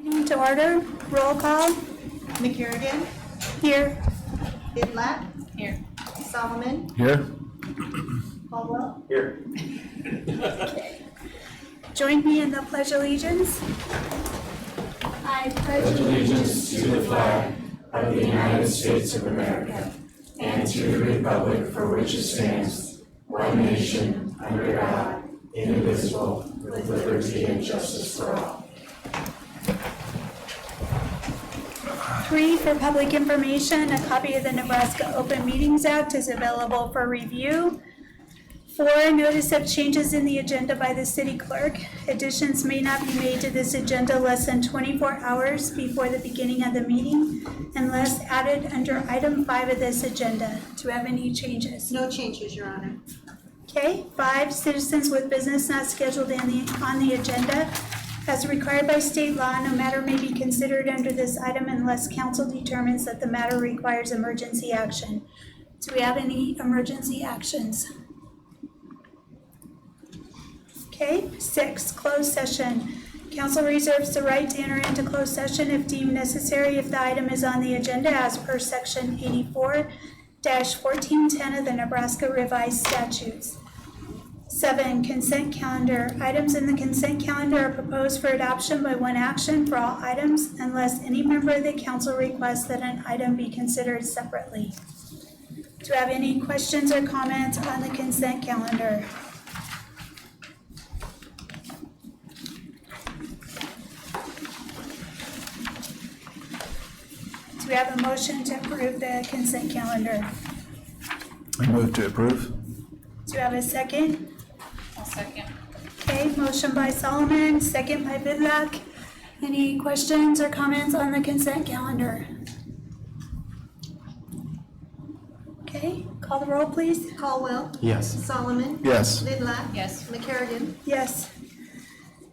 To order, roll call. McCarrigan. Here. Bidlack. Here. Solomon. Here. Caldwell. Here. Join me in the Pledge of Allegiance. I pledge allegiance to the flag of the United States of America and to the republic for which it stands, one nation, under God, indivisible, with liberty and justice for all. 3 for public information. A copy of the Nebraska Open Meetings Act is available for review. 4, notice of changes in the agenda by the city clerk. Additions may not be made to this agenda less than 24 hours before the beginning of the meeting unless added under item 5 of this agenda. Do we have any changes? No changes, Your Honor. Okay. 5, citizens with business not scheduled on the agenda. As required by state law, no matter may be considered under this item unless council determines that the matter requires emergency action. Do we have any emergency actions? Okay. 6, closed session. Council reserves the right to enter into closed session if deemed necessary if the item is on the agenda as per section 84-1410 of the Nebraska Revised Statutes. 7, consent calendar. Items in the consent calendar are proposed for adoption by one action for all items unless any member of the council requests that an item be considered separately. Do you have any questions or comments on the consent calendar? Do we have a motion to approve the consent calendar? I move to approve. Do you have a second? I'll second. Okay, motion by Solomon, second by Bidlack. Any questions or comments on the consent calendar? Okay, call the roll, please. Caldwell. Yes. Solomon. Yes. Bidlack. Yes. McCarrigan. Yes.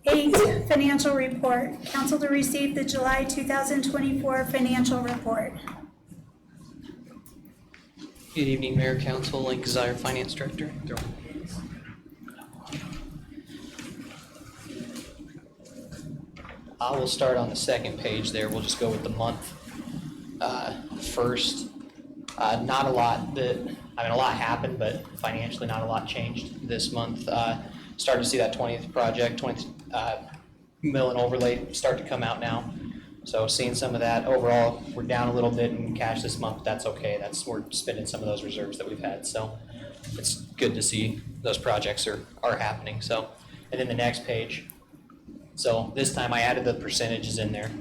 8, financial report. Council to receive the July 2024 financial report. Good evening, Mayor, Council. Link Kazire, Finance Director. I will start on the second page there. We'll just go with the month first. Not a lot a lot happened, but financially not a lot changed this month. Started to see that 20th project, 20th mill and overlay start to come out now. So seeing some of that. Overall, we're down a little bit in cash this month. That's okay. We're spending some of those reserves that we've had. So it's good to see those projects are happening. So, and then the next page. So this time I added the percentages in there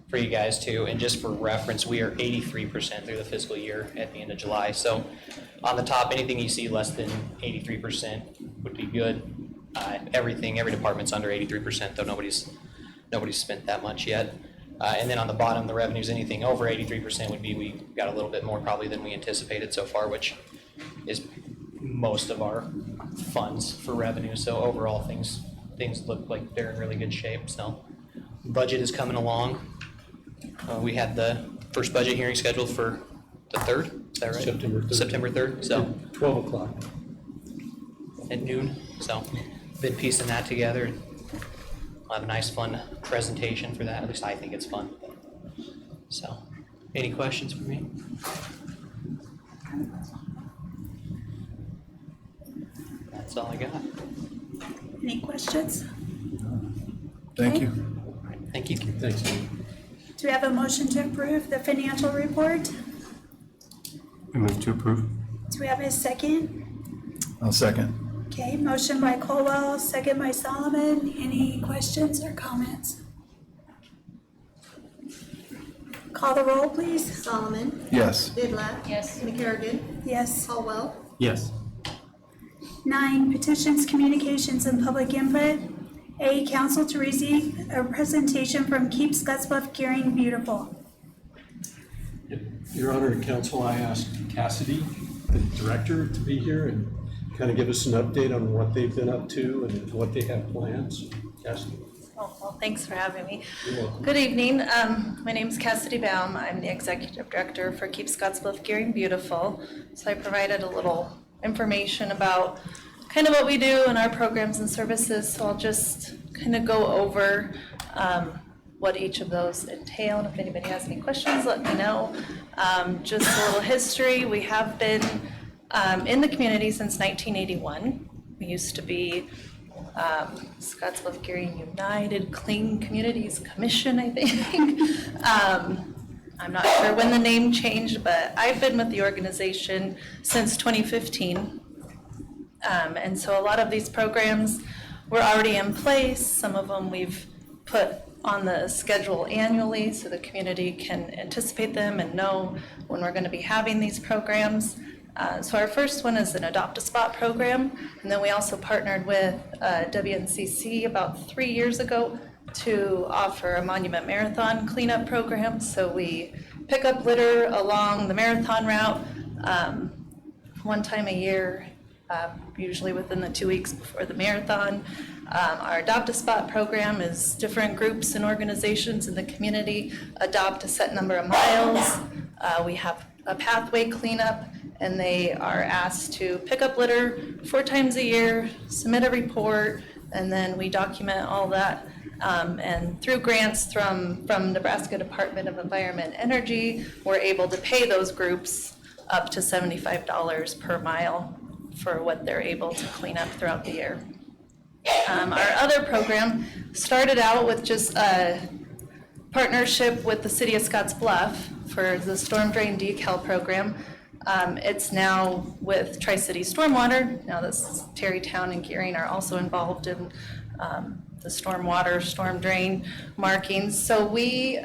for you guys too. And just for reference, we are 83% through the fiscal year at the end of July. So on the top, anything you see less than 83% would be good. Every department's under 83%, though nobody's spent that much yet. And then on the bottom, the revenues, anything over 83% would be, we got a little bit more probably than we anticipated so far, which is most of our funds for revenue. So overall, things look like they're in really good shape. So budget is coming along. We had the first budget hearing scheduled for the 3rd, is that right? September 3rd. So 12 o'clock. at noon. So been piecing that together. I'll have a nice fun presentation for that. At least I think it's fun. So any questions for me? That's all I got. Any questions? Thank you. Thank you. Thanks, Steve. Do we have a motion to approve the financial report? I move to approve. Do we have a second? I'll second. Okay, motion by Colwell, second by Solomon. Any questions or comments? Call the roll, please. Solomon. Yes. Bidlack. Yes. McCarrigan. Yes. Caldwell. Yes. 9, petitions, communications, and public input. A, council to receive a presentation from Keep Scottsbluff Gearing Beautiful. Your Honor and Counsel, I asked Cassidy, the director, to be here and kind of give us an update on what they've been up to and what they have plans. Cassidy. Oh, well, thanks for having me. You're welcome. Good evening. My name is Cassidy Baum. I'm the Executive Director for Keep Scottsbluff Gearing Beautiful. So I provided a little information about kind of what we do and our programs and services. So I'll just kind of go over what each of those entail. And if anybody has any questions, let me know. Just a little history. We have been in the community since 1981. We used to be Scottsbluff-Gearing United Clean Communities Commission, I think. I'm not sure when the name changed, but I've been with the organization since 2015. And so a lot of these programs were already in place. Some of them we've put on the schedule annually so the community can anticipate them and know when we're going to be having these programs. So our first one is an Adopt a Spot program, and then we also partnered with WNCC about 3 years ago to offer a Monument Marathon cleanup program. So we pick up litter along the marathon route one time a year, usually within the 2 weeks before the marathon. Our Adopt a Spot program is different groups and organizations in the community adopt a set number of miles. We have a pathway cleanup, and they are asked to pick up litter 4 times a year, submit a report, and then we document all that. And through grants from Nebraska Department of Environment and Energy, we're able to pay those groups up to $75 per mile for what they're able to clean up throughout the year. Our other program started out with just a partnership with the city of Scottsbluff for the storm drain decal program. It's now with Tri-City Stormwater. Now this Terrytown and Gearing are also involved in the stormwater, storm drain markings. So we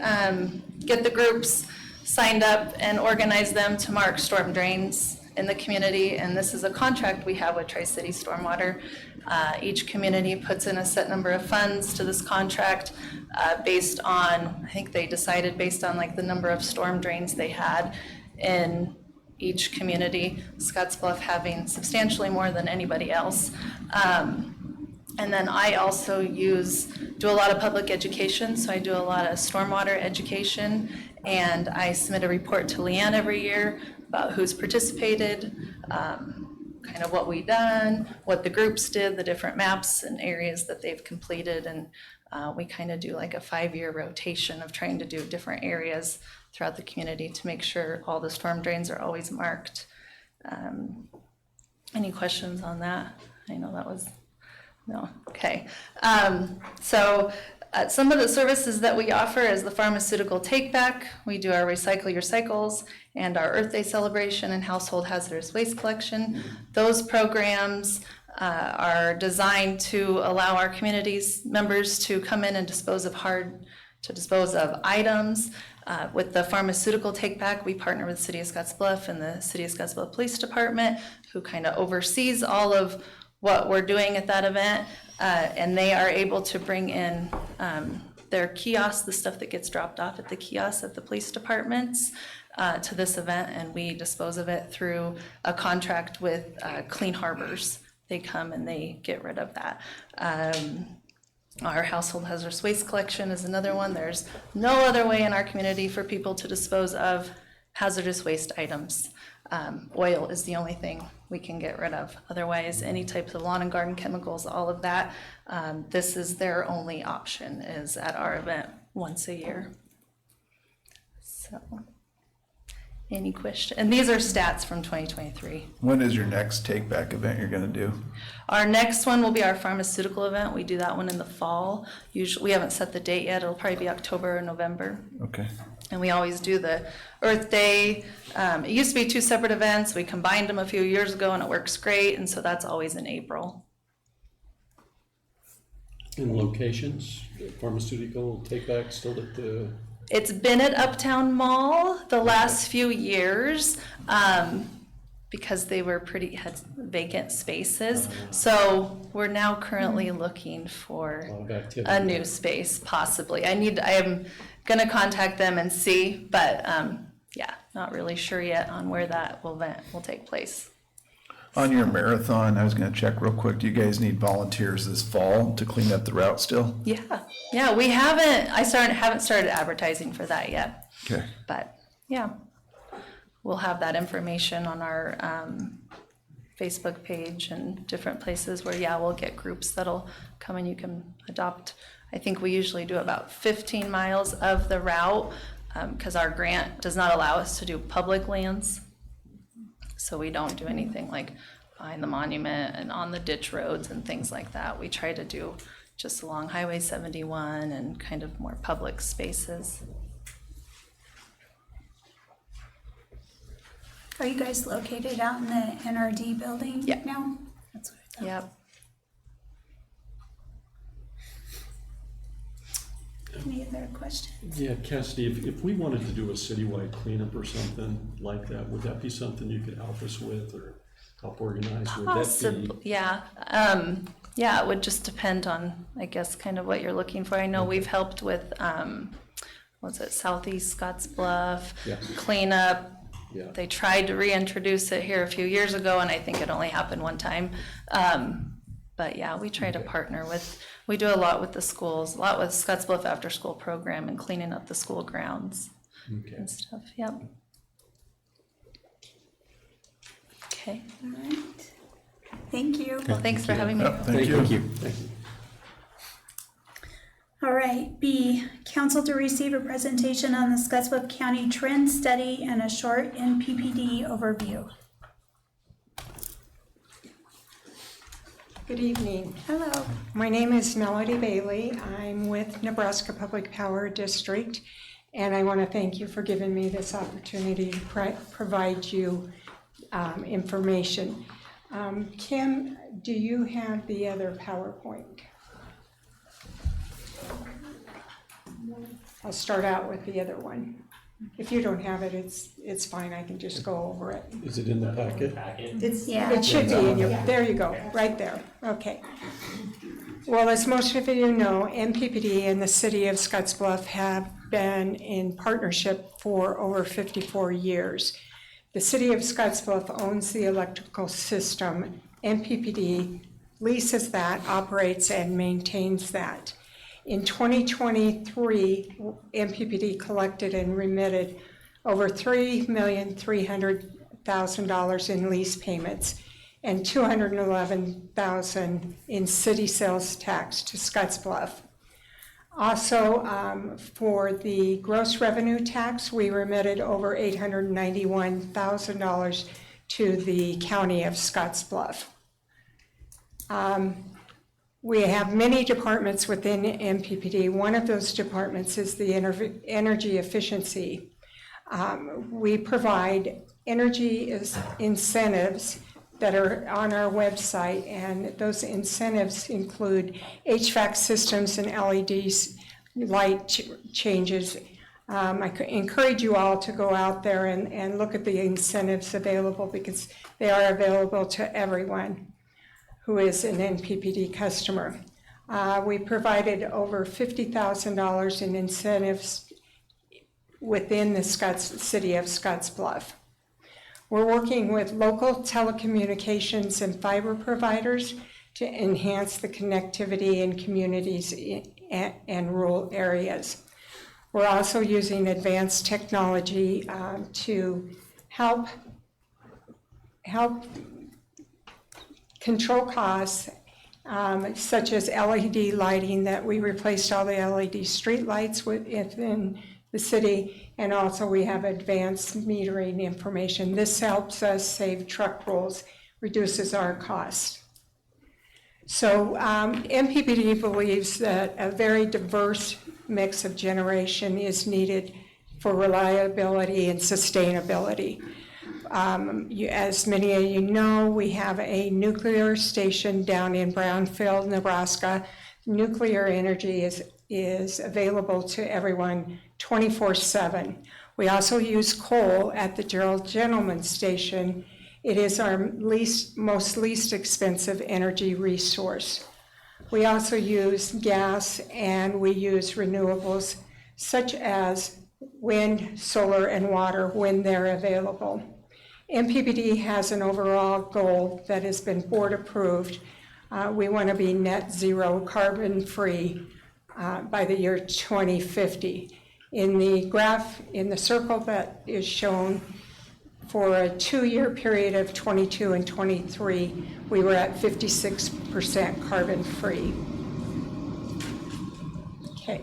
get the groups signed up and organize them to mark storm drains in the community, and this is a contract we have with Tri-City Stormwater. Each community puts in a set number of funds to this contract based on, I think they decided based on like the number of storm drains they had in each community, Scottsbluff having substantially more than anybody else. And then I also do a lot of public education, so I do a lot of stormwater education, and I submit a report to Leanne every year about who's participated, kind of what we done, what the groups did, the different maps and areas that they've completed, and we kind of do like a 5-year rotation of trying to do different areas throughout the community to make sure all the storm drains are always marked. Any questions on that? I know that was, no, okay. Some of the services that we offer is the pharmaceutical take back. We do our Recycle Your Cycles and our Earth Day celebration and household hazardous waste collection. Those programs are designed to allow our community's members to come in and dispose of items. With the pharmaceutical take back, we partner with the City of Scottsbluff and the City of Scottsbluff Police Department, who kind of oversees all of what we're doing at that event, and they are able to bring in their kiosks, the stuff that gets dropped off at the kiosks at the police departments, to this event, and we dispose of it through a contract with Clean Harbors. They come and they get rid of that. Our household hazardous waste collection is another one. There's no other way in our community for people to dispose of hazardous waste items. Oil is the only thing we can get rid of. Otherwise, any types of lawn and garden chemicals, all of that, this is their only option, is at our event once a year. So, any question? And these are stats from 2023. When is your next take back event you're gonna do? Our next one will be our pharmaceutical event. We do that one in the fall. Usually, we haven't set the date yet. It'll probably be October or November. Okay. And we always do the Earth Day. It used to be 2 separate events. We combined them a few years ago and it works great. And so that's always in April. In locations, pharmaceutical take back still at the... It's been at Uptown Mall the last few years because they were had vacant spaces. So we're now currently looking for A lot of activity. a new space, possibly. I am gonna contact them and see, but yeah, not really sure yet on where that event will take place. On your marathon, I was gonna check real quick, do you guys need volunteers this fall to clean up the route still? Yeah, we haven't started advertising for that yet, Okay. but yeah. We'll have that information on our Facebook page and different places where, yeah, we'll get groups that'll come and you can adopt. I think we usually do about 15 miles of the route because our grant does not allow us to do public lands. So we don't do anything like behind the monument and on the ditch roads and things like that. We try to do just along Highway 71 and kind of more public spaces. Are you guys located out in the NRD building Yeah. now? That's what I thought. Yep. Any other questions? Yeah, Cassidy, if we wanted to do a citywide cleanup or something like that, would that be something you could help us with or help organize? Would that be? Possibly, yeah. Yeah, it would just depend on, I guess, kind of what you're looking for. I know we've helped with, what's it, Southeast Scottsbluff Yeah. cleanup. Yeah. They tried to reintroduce it here a few years ago, and I think it only happened one time. But yeah, we try to partner with, we do a lot with the schools, a lot with Scottsbluff After School Program and cleaning up the school grounds Okay. and stuff, yep. Okay, All right. Thank you. well, thanks for having me. Yep, thank you. Thank you. All right, B, council to receive a presentation on the Scottsbluff County Trend Study and a short NPPD overview. Good evening. Hello. My name is Melody Bailey. I'm with Nebraska Public Power District, and I want to thank you for giving me this opportunity to provide you information. Kim, do you have the other PowerPoint? I'll start out with the other one. If you don't have it, it's fine. I can just go over it. Is it in the packet? Yeah. It should be in your, there you go, right there, okay. Well, as most of you know, MPPD and the city of Scottsbluff have been in partnership for over 54 years. The city of Scottsbluff owns the electrical system. MPPD leases that, operates and maintains that. In 2023, MPPD collected and remitted over $3,300,000 in lease payments and $211,000 in city sales tax to Scottsbluff. Also, for the gross revenue tax, we remitted over $891,000 to the county of Scottsbluff. We have many departments within MPPD. One of those departments is the energy efficiency. We provide energy incentives that are on our website, and those incentives include HVAC systems and LEDs, light changes. I encourage you all to go out there and look at the incentives available because they are available to everyone who is an NPPD customer. We provided over $50,000 in incentives within the city of Scottsbluff. We're working with local telecommunications and fiber providers to enhance the connectivity in communities and rural areas. We're also using advanced technology to help control costs, such as LED lighting, that we replaced all the LED street lights within the city, and also we have advanced metering information. This helps us save truck rolls, reduces our costs. So MPPD believes that a very diverse mix of generation is needed for reliability and sustainability. As many of you know, we have a nuclear station down in Brownfield, Nebraska. Nuclear energy is available to everyone 24/7. We also use coal at the Gerald Gentleman Station. It is our most least expensive energy resource. We also use gas, and we use renewables such as wind, solar, and water when they're available. MPPD has an overall goal that has been board approved. We want to be net zero carbon free by the year 2050. In the graph, in the circle that is shown For a 2-year period of 22 and 23, we were at 56% carbon-free. Okay.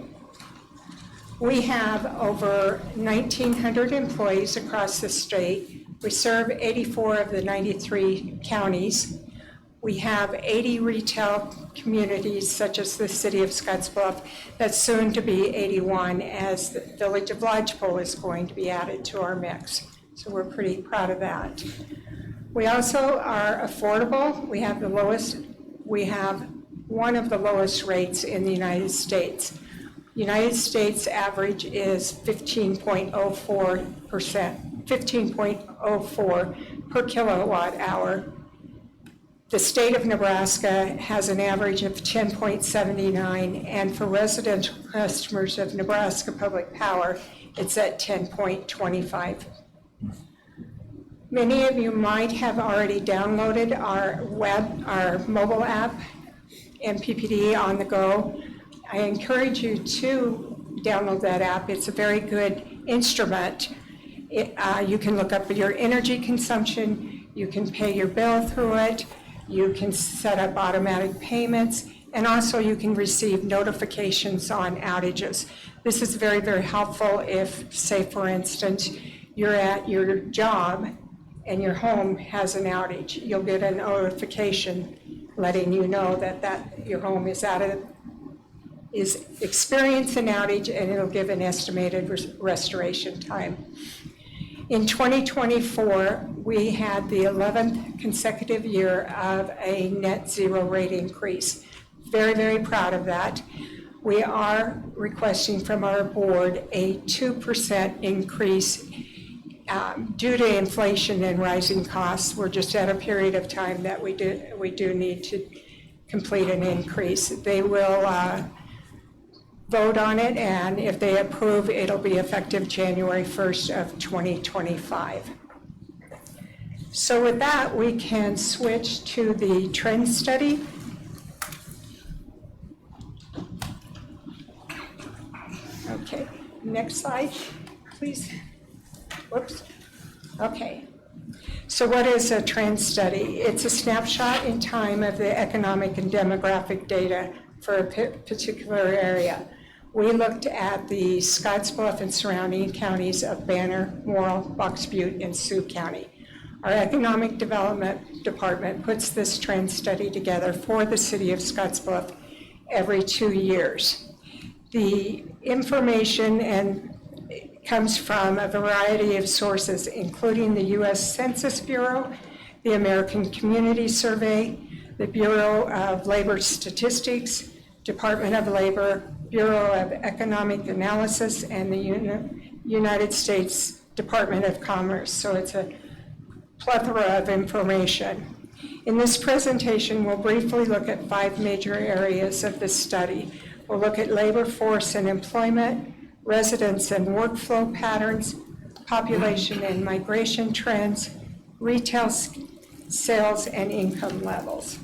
We have over 1,900 employees across the state. We serve 84 of the 93 counties. We have 80 retail communities, such as the city of Scottsbluff, that's soon to be 81, as the village of Lodgepole is going to be added to our mix. So we're pretty proud of that. We also are affordable. We have one of the lowest rates in the United States. United States average is 15.04 per kilowatt hour. The state of Nebraska has an average of 10.79, and for residential customers of Nebraska Public Power, it's at 10.25. Many of you might have already downloaded our mobile app, MPPD On The Go. I encourage you to download that app. It's a very good instrument. You can look up your energy consumption, you can pay your bill through it, you can set up automatic payments, and also you can receive notifications on outages. This is very, very helpful if, say for instance, you're at your job and your home has an outage. You'll get a notification letting you know that your home is experiencing an outage, and it'll give an estimated restoration time. In 2024, we had the 11th consecutive year of a net zero rate increase. Very, very proud of that. We are requesting from our board a 2% increase due to inflation and rising costs. We're just at a period of time that we do need to complete an increase. They will vote on it, and if they approve, it'll be effective January 1st of 2025. So with that, we can switch to the trend study. Okay, next slide, please. Whoops. Okay. So what is a trend study? It's a snapshot in time of the economic and demographic data for a particular area. We looked at the Scottsbluff and surrounding counties of Banner, Morrill, Box Butte, and Sioux County. Our Economic Development Department puts this trend study together for the city of Scottsbluff every 2 years. The information comes from a variety of sources, including the U.S. Census Bureau, the American Community Survey, the Bureau of Labor Statistics, Department of Labor, Bureau of Economic Analysis, and the United States Department of Commerce. So it's a plethora of information. In this presentation, we'll briefly look at 5 major areas of this study. We'll look at labor force and employment, residents and workflow patterns, population and migration trends, retail sales, and income levels.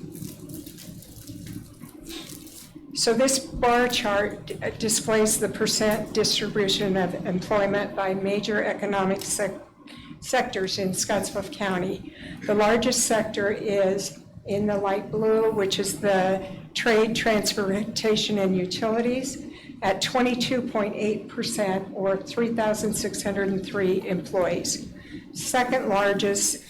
So this bar chart displays the percent distribution of employment by major economic sectors in Scottsbluff County. The largest sector is in the light blue, which is the trade, transportation, and utilities, at 22.8%, or 3,603 employees. Second largest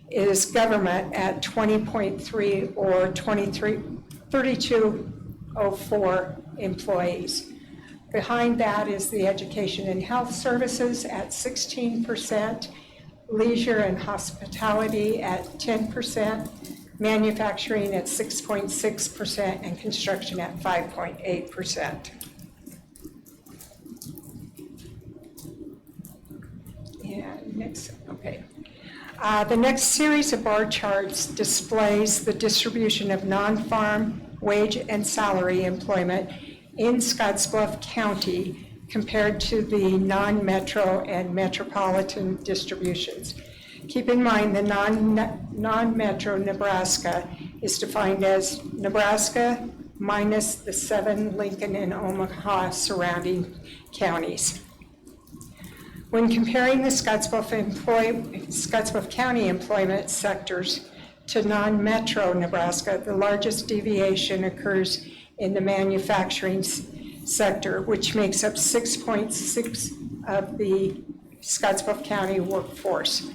is government at 20.3, or 3,204 employees. Behind that is the education and health services at 16%, leisure and hospitality at 10%, manufacturing at 6.6%, and construction at 5.8%. Okay. The next series of bar charts displays the distribution of non-farm wage and salary employment in Scottsbluff County compared to the non-metro and metropolitan distributions. Keep in mind the non-metro Nebraska is defined as Nebraska minus the 7 Lincoln and Omaha surrounding counties. When comparing the Scottsbluff County employment sectors to non-metro Nebraska, the largest deviation occurs in the manufacturing sector, which makes up 6.6 of the Scottsbluff County workforce,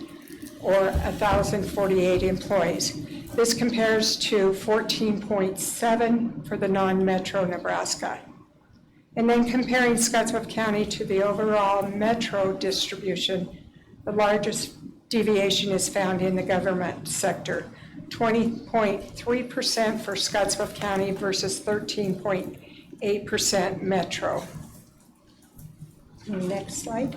or 1,048 employees. This compares to 14.7 for the non-metro Nebraska. And then comparing Scottsbluff County to the overall metro distribution, the largest deviation is found in the government sector, 20.3% for Scottsbluff County versus 13.8% metro. Next slide.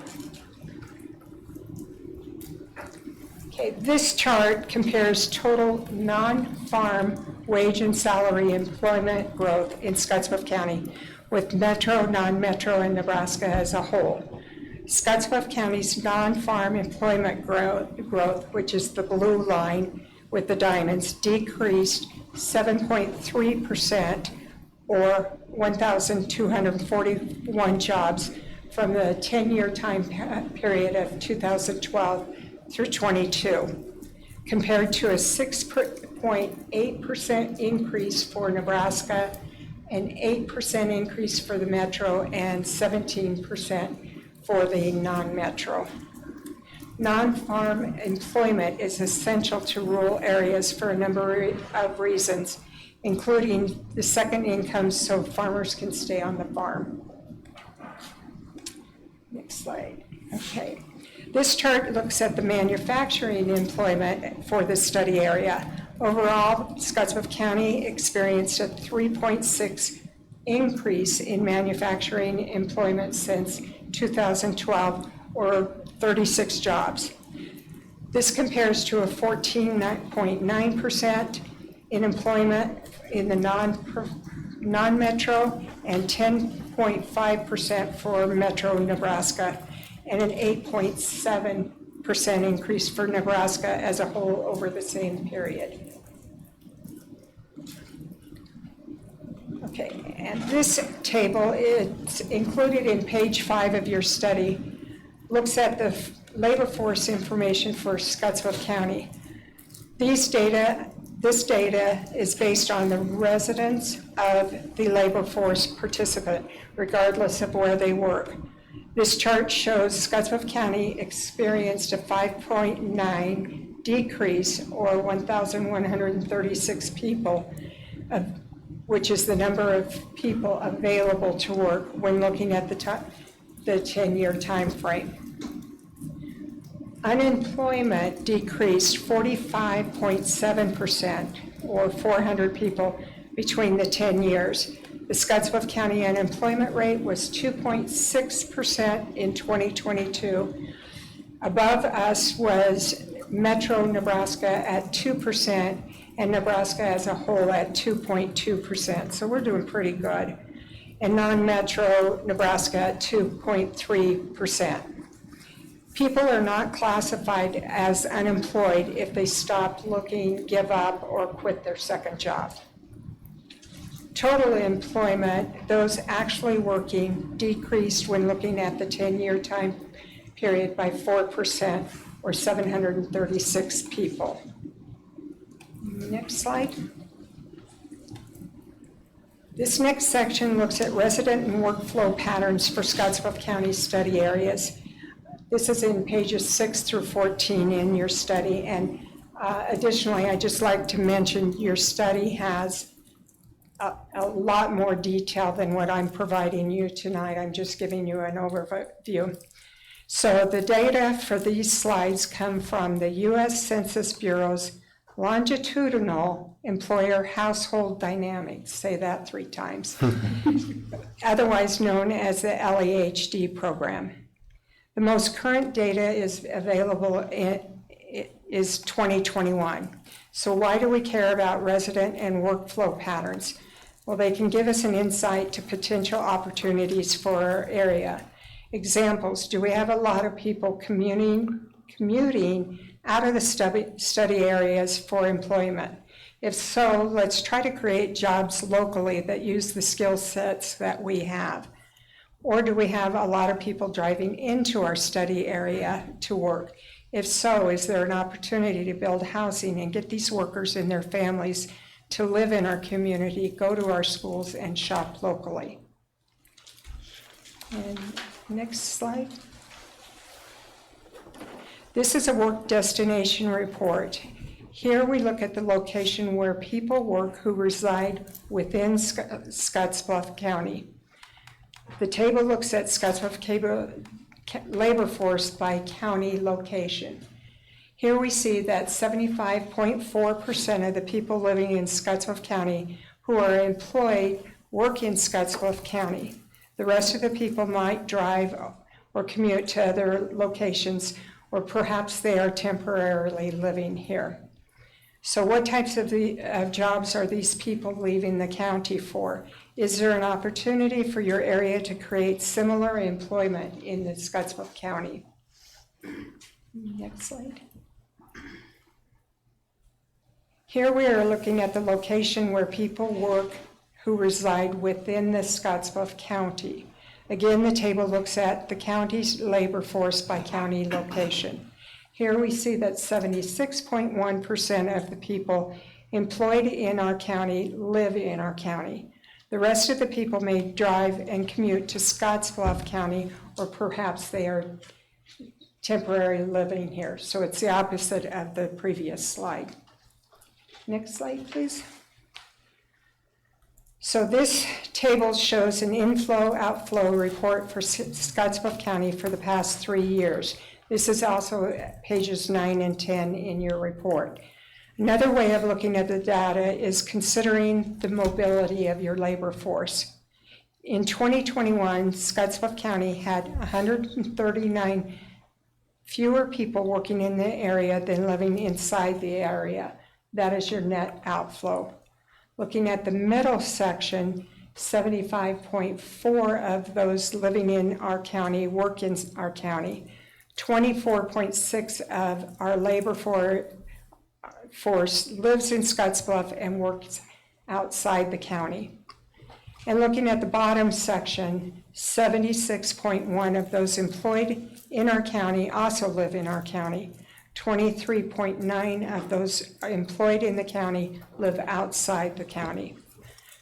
Okay, this chart compares total non-farm wage and salary employment growth in Scottsbluff County with metro, non-metro, and Nebraska as a whole. Scottsbluff County's non-farm employment growth, which is the blue line with the diamonds, decreased 7.3%, or 1,241 jobs from the 10-year time period of 2012 through 22, compared to a 6.8% increase for Nebraska, an 8% increase for the metro, and 17% for the non-metro. Non-farm employment is essential to rural areas for a number of reasons, including the second income so farmers can stay on the farm. Next slide. Okay. This chart looks at the manufacturing employment for the study area. Overall, Scottsbluff County experienced a 3.6 increase in manufacturing employment since 2012, or 36 jobs. This compares to a 14.9% in employment in the non-metro and 10.5% for metro Nebraska, and an 8.7% increase for Nebraska as a whole over the same period. Okay, and this table is included in page 5 of your study, looks at the labor force information for Scottsbluff County. This data is based on the residence of the labor force participant, regardless of where they work. This chart shows Scottsbluff County experienced a 5.9 decrease, or 1,136 people, which is the number of people available to work when looking at the 10-year time frame. Unemployment decreased 45.7%, or 400 people, between the 10 years. The Scottsbluff County unemployment rate was 2.6% in 2022. Above us was Metro Nebraska at 2%, and Nebraska as a whole at 2.2%. So we're doing pretty good. And non-metro Nebraska at 2.3%. People are not classified as unemployed if they stop looking, give up, or quit their second job. Total employment, those actually working, decreased when looking at the 10-year time period by 4%, or 736 people. Next slide. This next section looks at resident and workflow patterns for Scottsbluff County study areas. This is in pages 6 through 14 in your study. And additionally, I'd just like to mention your study has a lot more detail than what I'm providing you tonight. I'm just giving you an overview. So the data for these slides come from the U.S. Census Bureau's Longitudinal Employer Household Dynamics, say that 3 times, otherwise known as the LEHD program. The most current data is available is 2021. So why do we care about resident and workflow patterns? Well, they can give us an insight to potential opportunities for our area. Examples, do we have a lot of people commuting out of the study areas for employment? If so, let's try to create jobs locally that use the skill sets that we have. Or do we have a lot of people driving into our study area to work? If so, is there an opportunity to build housing and get these workers and their families to live in our community, go to our schools, and shop locally? And next slide. This is a work destination report. Here we look at the location where people work who reside within Scottsbluff County. The table looks at Scottsbluff labor force by county location. Here we see that 75.4% of the people living in Scottsbluff County who are employed work in Scottsbluff County. The rest of the people might drive or commute to other locations, or perhaps they are temporarily living here. So what types of jobs are these people leaving the county for? Is there an opportunity for your area to create similar employment in the Scottsbluff County? Next slide. Here we are looking at the location where people work who reside within the Scottsbluff County. Again, the table looks at the county's labor force by county location. Here we see that 76.1% of the people employed in our county live in our county. The rest of the people may drive and commute to Scottsbluff County, or perhaps they are temporarily living here. So it's the opposite of the previous slide. Next slide, please. So this table shows an inflow-outflow report for Scottsbluff County for the past 3 years. This is also pages 9 and 10 in your report. Another way of looking at the data is considering the mobility of your labor force. In 2021, Scottsbluff County had 139 fewer people working in the area than living inside the area. That is your net outflow. Looking at the middle section, 75.4 of those living in our county work in our county. 24.6 of our labor force lives in Scottsbluff and works outside the county. And looking at the bottom section, 76.1 of those employed in our county also live in our county. 23.9 of those employed in the county live outside the county.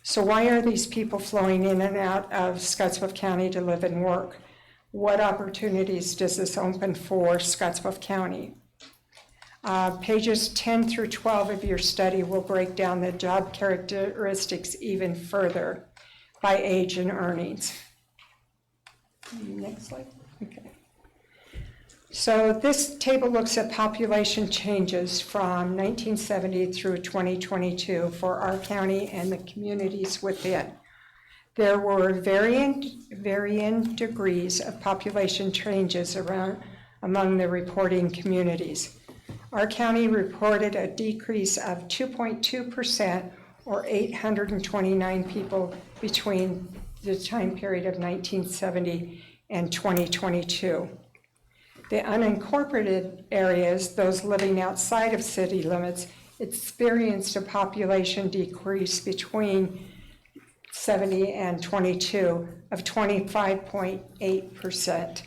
So why are these people flowing in and out of Scottsbluff County to live and work? What opportunities does this open for Scottsbluff County? Pages 10 through 12 of your study will break down the job characteristics even further by age and earnings. Next slide. Okay. So this table looks at population changes from 1970 through 2022 for our county and the communities within. There were varying degrees of population changes among the reporting communities. Our county reported a decrease of 2.2%, or 829 people between the time period of 1970 and 2022. The unincorporated areas, those living outside of city limits, experienced a population decrease between 70 and 22 of 25.8%,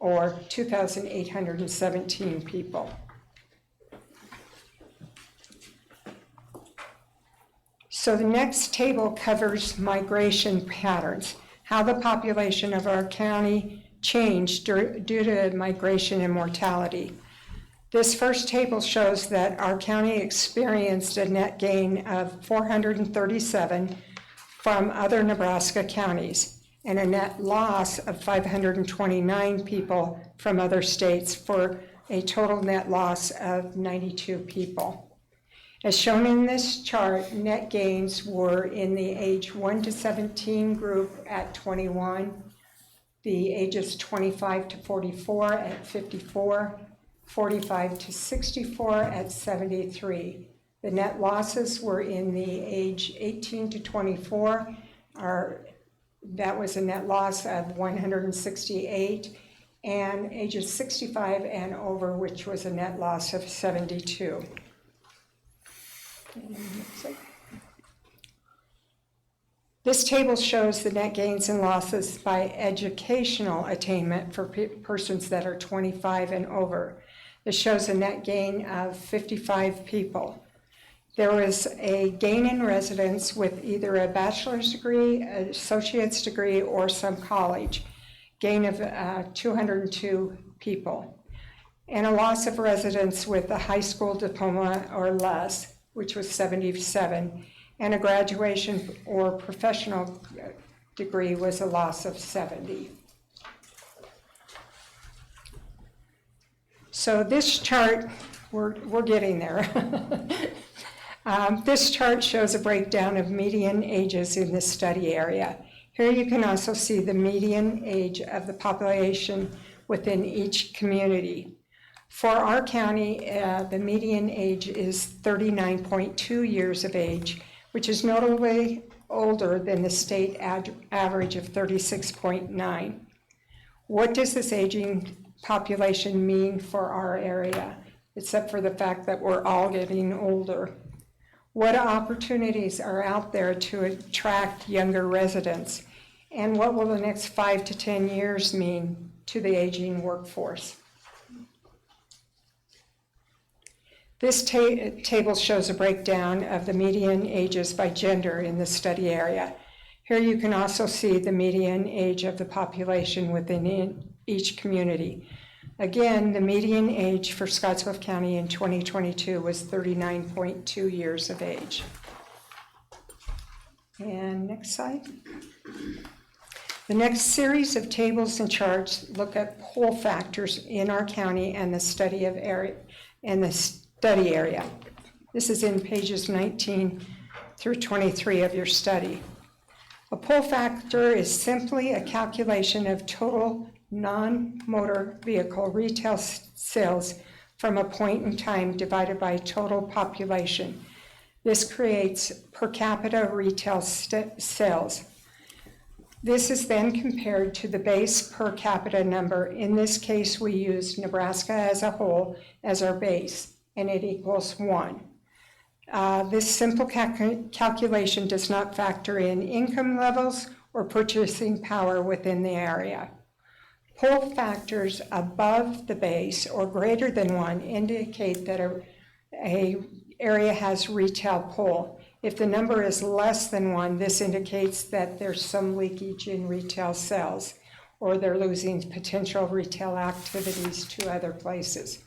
or 2,817 people. So the next table covers migration patterns, how the population of our county changed due to migration and mortality. This first table shows that our county experienced a net gain of 437 from other Nebraska counties and a net loss of 529 people from other states for a total net loss of 92 people. As shown in this chart, net gains were in the age 1 to 17 group at 21, the ages 25 to 44 at 54, 45 to 64 at 73. The net losses were in the age 18 to 24. That was a net loss of 168, and ages 65 and over, which was a net loss of 72. This table shows the net gains and losses by educational attainment for persons that are 25 and over. It shows a net gain of 55 people. There was a gain in residence with either a bachelor's degree, an associate's degree, or some college, gain of 202 people. And a loss of residence with a high school diploma or less, which was 77, and a graduation or professional degree was a loss of 70. So this chart, we're getting there. This chart shows a breakdown of median ages in this study area. Here you can also see the median age of the population within each community. For our county, the median age is 39.2 years of age, which is notably older than the state average of 36.9. What does this aging population mean for our area, except for the fact that we're all getting older? What opportunities are out there to attract younger residents? And what will the next 5 to 10 years mean to the aging workforce? This table shows a breakdown of the median ages by gender in the study area. Here you can also see the median age of the population within each community. Again, the median age for Scottsbluff County in 2022 was 39.2 years of age. And next slide. The next series of tables and charts look at poll factors in our county and the study area. This is in pages 19 through 23 of your study. A poll factor is simply a calculation of total non-motor vehicle retail sales from a point in time divided by total population. This creates per capita retail sales. This is then compared to the base per capita number. In this case, we use Nebraska as a whole as our base, and it equals 1. This simple calculation does not factor in income levels or purchasing power within the area. Poll factors above the base or greater than 1 indicate that a area has retail pull. If the number is less than 1, this indicates that there's some leakage in retail sales, or they're losing potential retail activities to other places.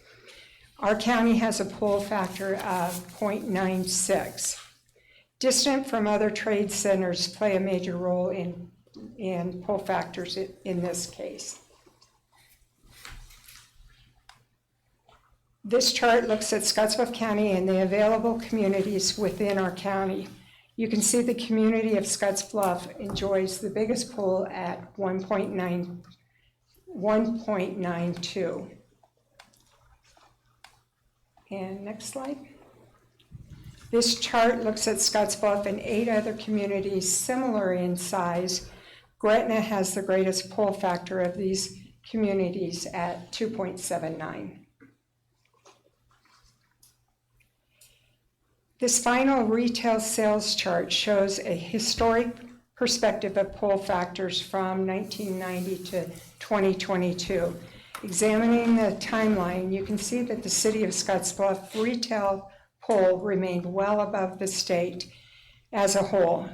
Our county has a pull factor of 0.96. Distant from other trade centers play a major role in pull factors in this case. This chart looks at Scottsbluff County and the available communities within our county. You can see the community of Scottsbluff enjoys the biggest pull at 1.92. And next slide. This chart looks at Scottsbluff and 8 other communities similar in size. Gretna has the greatest pull factor of these communities at 2.79. This final retail sales chart shows a historic perspective of pull factors from 1990 to 2022. Examining the timeline, you can see that the city of Scottsbluff retail pull remained well above the state as a whole.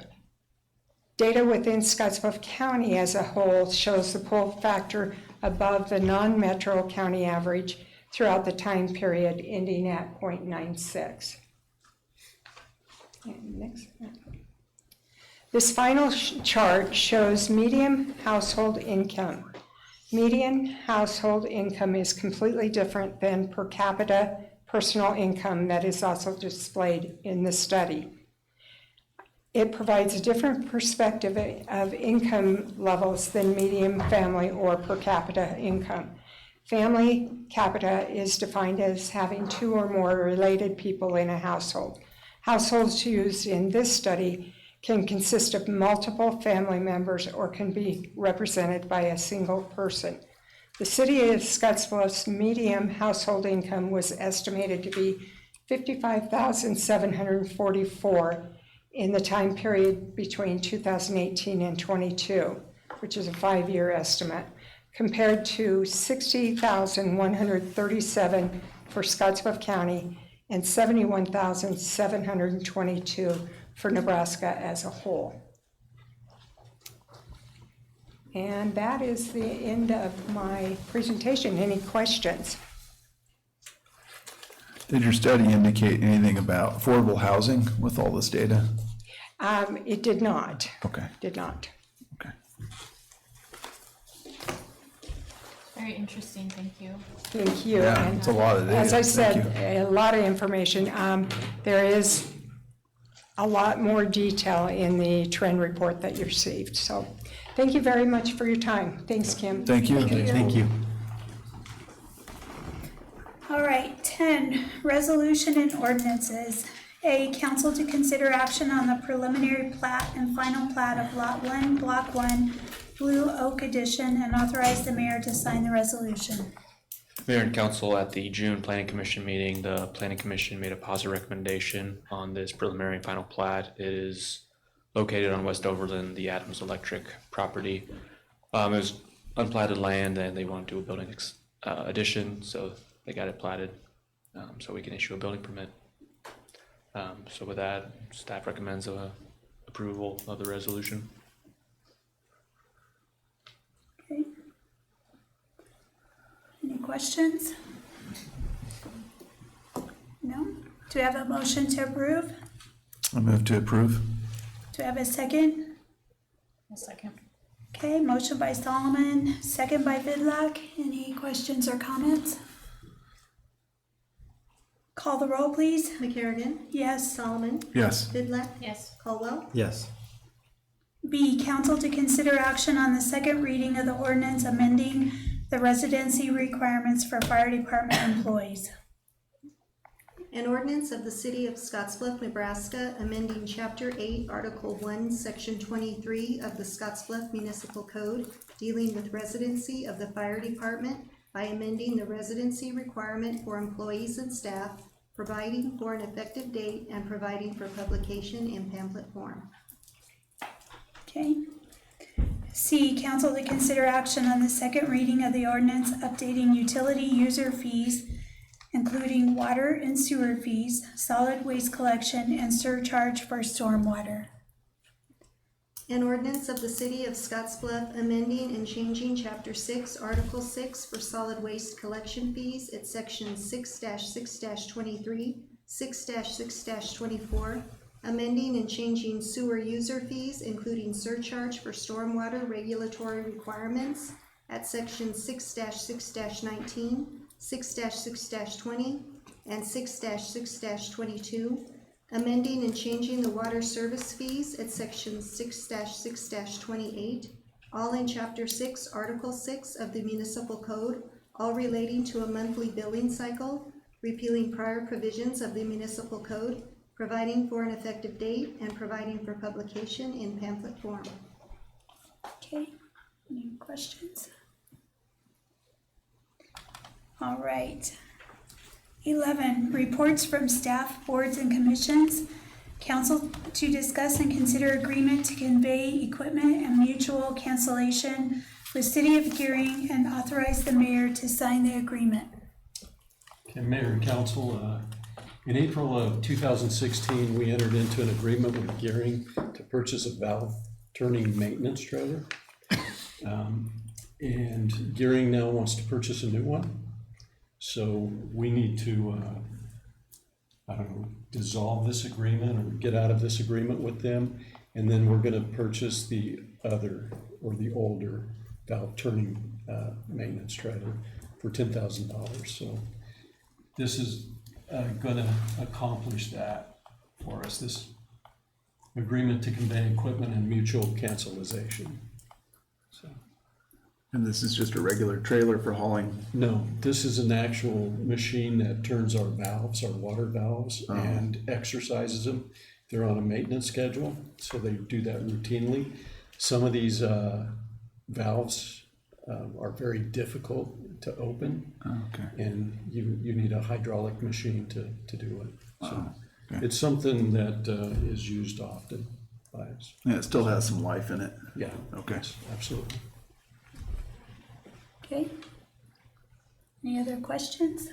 Data within Scottsbluff County as a whole shows the pull factor above the non-metro county average throughout the time period ending at 0.96. And next. This final chart shows median household income. Median household income is completely different than per capita personal income that is also displayed in the study. It provides a different perspective of income levels than median family or per capita income. Family capita is defined as having 2 or more related people in a household. Households used in this study can consist of multiple family members or can be represented by a single person. The city of Scottsbluff's median household income was estimated to be $55,744 in the time period between 2018 and 22, which is a 5-year estimate, compared to $60,137 for Scottsbluff County and $71,722 for Nebraska as a whole. And that is the end of my presentation. Any questions? Did your study indicate anything about affordable housing with all this data? It did not, Okay, did not. okay. Very interesting, thank you. Thank you. Yeah, And it's a lot of data. as I Thank said, a lot of information. There is a lot more detail in the trend report that you received. So thank you very much for your time. Thanks, Kim. Thank you. Thank you. All right, 10, resolution and ordinances. A, council to consider action on the preliminary plat and final plat of Lot 1, Block 1, Blue Oak Edition, and authorize the mayor to sign the resolution. Mayor and council, at the June planning commission meeting, the planning commission made a positive recommendation on this preliminary and final plat. It is located on West Overland, the Adams Electric property. It was unplatted land and they want to do a building addition, so they got it platted, so we can issue a building permit. So with that, staff recommends approval of the resolution. Okay. Any questions? No? Do we have a motion to approve? I move to approve. Do we have a second? A second. Okay, motion by Solomon, second by Vidlac. Any questions or comments? Call the roll, please. McCarrigan. Yes. Solomon. Yes. Vidlac. Yes. Caldwell. Yes. B, council to consider action on the second reading of the ordinance amending the residency requirements for fire department employees. An ordinance of the City of Scottsbluff, Nebraska, amending Chapter 8, Article 1, Section 23 of the Scottsbluff Municipal Code, dealing with residency of the fire department by amending the residency requirement for employees and staff, providing for an effective date, and providing for publication in pamphlet form. Okay. C, council to consider action on the second reading of the ordinance updating utility user fees, including water and sewer fees, solid waste collection, and surcharge for stormwater. An ordinance of the City of Scottsbluff amending and changing Chapter 6, Article 6 for solid waste collection fees at Section 6-6-23, 6-6-24, amending and changing sewer user fees, including surcharge for stormwater regulatory requirements at Section 6-6-19, 6-6-20, and 6-6-22, amending and changing the water service fees at Section 6-6-28, all in Chapter 6, Article 6 of the Municipal Code, all relating to a monthly billing cycle, repealing prior provisions of the Municipal Code, providing for an effective date, and providing for publication in pamphlet form. Okay, any questions? All right. 11, reports from staff, boards, and commissions. Council to discuss and consider agreement to convey equipment and mutual cancellation with City of Gearing and authorize the mayor to sign the agreement. Okay, Mayor and Council, in April of 2016, we entered into an agreement with Gearing to purchase a valve turning maintenance trailer. And Gearing now wants to purchase a new one. So we need to, dissolve this agreement or get out of this agreement with them. And then we're gonna purchase the other, or the older valve turning maintenance trailer for $10,000. So this is gonna accomplish that for us, this agreement to convey equipment and mutual cancellation. So, And this is just a regular trailer for hauling? no, this is an actual machine that turns our valves, our water valves, and exercises them. They're on a maintenance schedule, so they do that routinely. Some of these valves are very difficult to open, Oh, okay. and you need a hydraulic machine to do it. So It's something that is used often by us. Yeah, it still has some life in it. Yeah. Okay. Absolutely. Okay. Any other questions?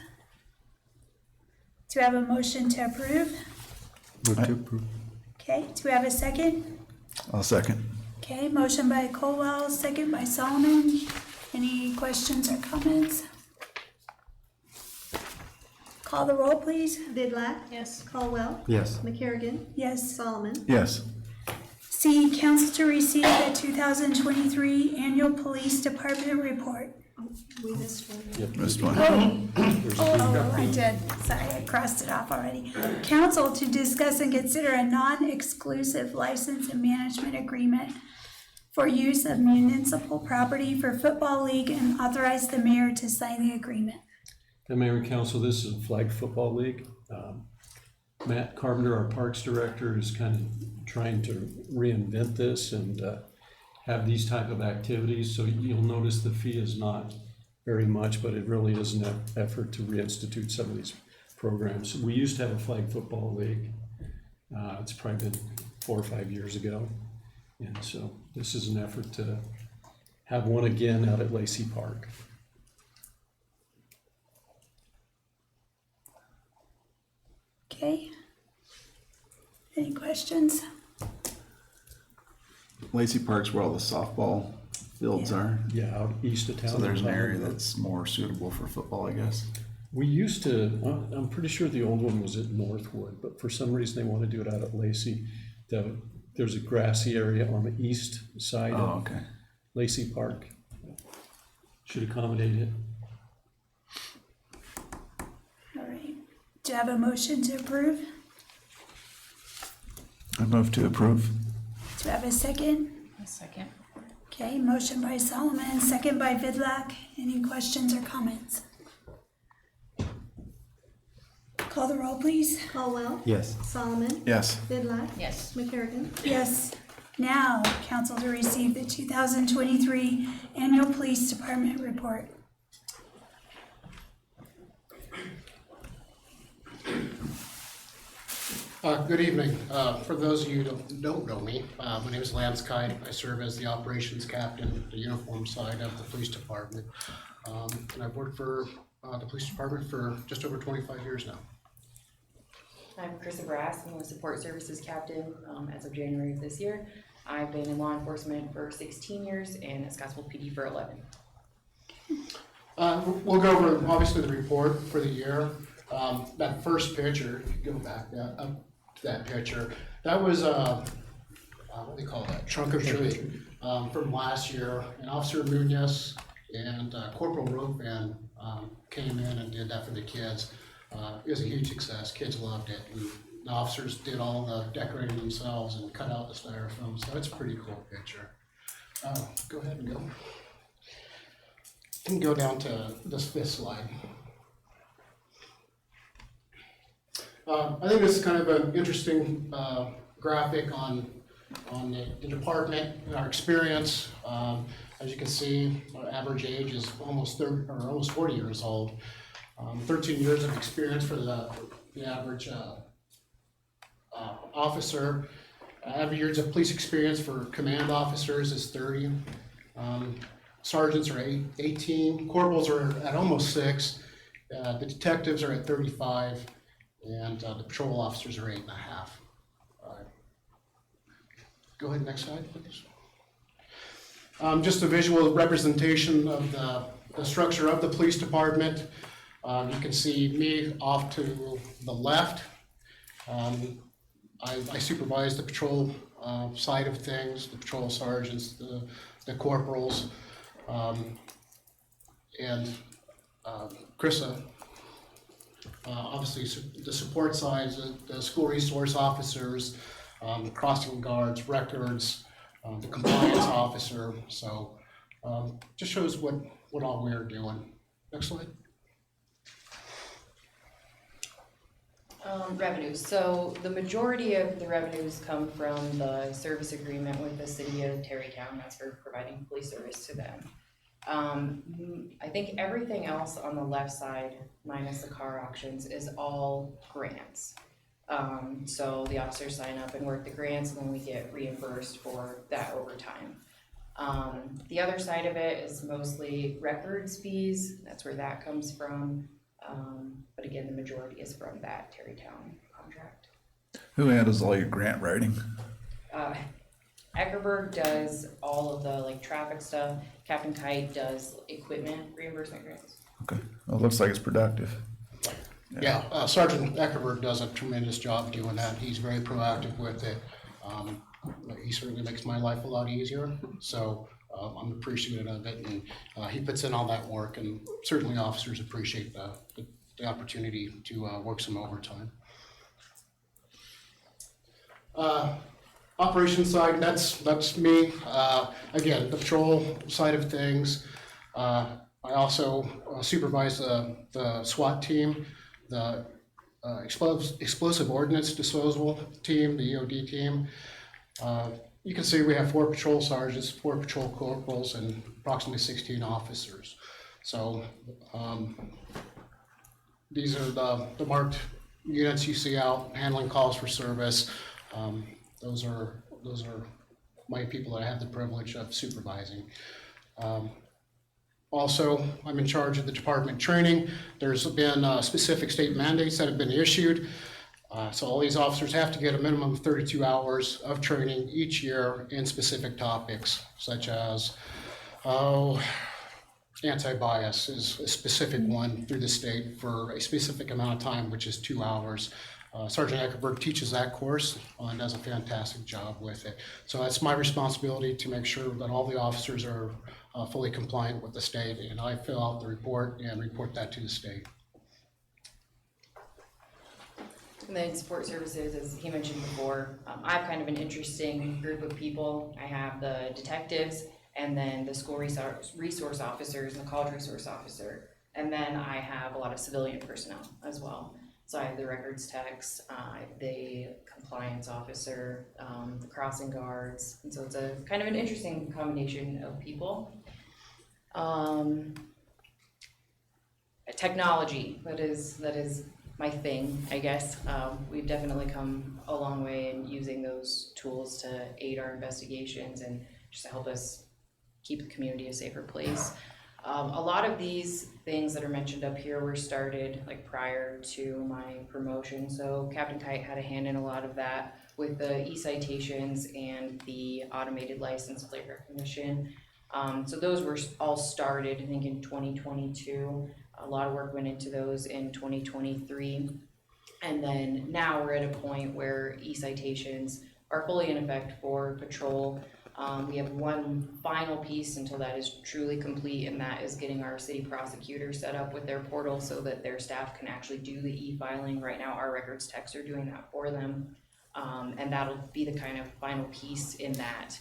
Do we have a motion to approve? Move to approve. Okay, do we have a second? I'll second. Okay, motion by Colwell, second by Solomon. Any questions or comments? Call the roll, please. Vidlac. Yes. Caldwell. Yes. McCarrigan. Yes. Solomon. Yes. C, council to receive the 2023 annual police department report. We missed one. Yep. Missed one. Oh, I did. Sorry, I crossed it off already. Council to discuss and consider a non-exclusive license and management agreement for use of municipal property for football league and authorize the mayor to sign the agreement. The Mayor and Council, this is a flag football league. Matt Carpenter, our Parks Director, is kind of trying to reinvent this and have these type of activities. So you'll notice the fee is not very much, but it really is an effort to reinstitute some of these programs. We used to have a flag football league. It's probably been 4 or 5 years ago. And so this is an effort to have one again out at Lacey Park. Okay. Any questions? Lacey Park's where all the softball fields are. Yeah, out east of town. So there's an area that's more suitable for football, I guess. We used to, I'm pretty sure the old one was at Northwood, but for some reason they want to do it out at Lacey. There's a grassy area on the east side Oh, of okay. Lacey Park. Should accommodate it. All right. Do you have a motion to approve? I move to approve. Do you have a second? A second. Okay, motion by Solomon, second by Vidlac. Any questions or comments? Call the roll, please. Caldwell. Yes. Solomon. Yes. Vidlac. Yes. McCarrigan. Yes. Now, council to receive the 2023 annual police department report. Good evening. For those of you who don't know me, my name is Lance Kite. I serve as the operations captain, the uniform side of the police department. And I've worked for the police department for just over 25 years now. I'm Krista Brass. I'm the support services captain as of January of this year. I've been in law enforcement for 16 years and at Scottsville PD for 11. We'll go over obviously the report for the year. That first picture, if you go back up to that picture, that was what do they call that? Trunk or treat from last year. And Officer Munoz and Corporal Ropan came in and did that for the kids. It was a huge success. Kids loved it. And the officers did all the decorating themselves and cut out the styrofoam. So it's a pretty cool picture. Go ahead and go. You can go down to this fifth slide. I think this is kind of an interesting graphic on the department and our experience. As you can see, our average age is almost 40 years old. 13 years of experience for the average officer. Average years of police experience for command officers is 30. Sergeants are 18. Corporals are at almost 6. The detectives are at 35. And the patrol officers are 8.5. Go ahead, next slide, please. Just a visual representation of the structure of the police department. You can see me off to the left. I supervise the patrol side of things, the patrol sergeants, the corporals, and Krista. Obviously, the support side, the school resource officers, the crossing guards, records, the compliance officer. So just shows what all we're doing. Next slide. Revenues. So the majority of the revenues come from the service agreement with the city of Terrytown. That's for providing police service to them. I think everything else on the left side, minus the car auctions, is all grants. So the officers sign up and work the grants, and then we get reimbursed for that overtime. The other side of it is mostly records fees. That's where that comes from. But again, the majority is from that Terrytown contract. Who handles all your grant writing? Eckerberg does all of the like traffic stuff. Captain Kite does equipment reimbursement grants. Okay, well, it looks like it's productive. Yeah, Sergeant Eckerberg does a tremendous job doing that. He's very proactive with it. He certainly makes my life a lot easier, so I'm appreciative of it, and he puts in all that work, and certainly officers appreciate the opportunity to work some overtime. Operations side, that's me. Again, the patrol side of things. I also supervise the SWAT team, the explosive ordnance disposal team, the EOD team. You can see we have 4 patrol sergeants, 4 patrol corporals, and approximately 16 officers. So these are the marked units you see out handling calls for service. Those are my people that I have the privilege of supervising. Also, I'm in charge of the department training. There's been specific state mandates that have been issued. So all these officers have to get a minimum of 32 hours of training each year in specific topics, such as, anti-bias is a specific one through the state for a specific amount of time, which is 2 hours. Sergeant Eckerberg teaches that course and does a fantastic job with it. So it's my responsibility to make sure that all the officers are fully compliant with the state, and I fill out the report and report that to the state. And then support services, as he mentioned before, I have kind of an interesting group of people. I have the detectives, and then the school resource officers and the college resource officer. And then I have a lot of civilian personnel as well. So I have the records techs, the compliance officer, the crossing guards. And so it's a kind of an interesting combination of people. Technology, that is my thing, I guess. We've definitely come a long way in using those tools to aid our investigations and just to help us keep the community a safer place. A lot of these things that are mentioned up here were started like prior to my promotion. So Captain Kite had a hand in a lot of that with the e-citations and the automated license plate recognition. So those were all started, I think, in 2022. A lot of work went into those in 2023. And then now we're at a point where e-citations are fully in effect for patrol. We have one final piece until that is truly complete, and that is getting our city prosecutor set up with their portal so that their staff can actually do the e-filing. Right now, our records techs are doing that for them, and that'll be the kind of final piece in that.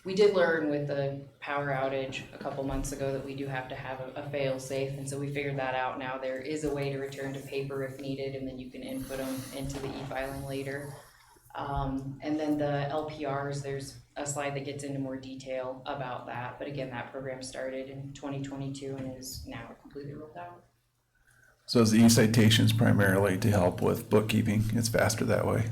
We did learn with the power outage a couple months ago that we do have to have a fail-safe, and so we figured that out now. There is a way to return to paper if needed, and then you can input them into the e-filing later. And then the LPRs, there's a slide that gets into more detail about that. But again, that program started in 2022 and is now completely rolled out. So is the e-citations primarily to help with bookkeeping? It's faster that way.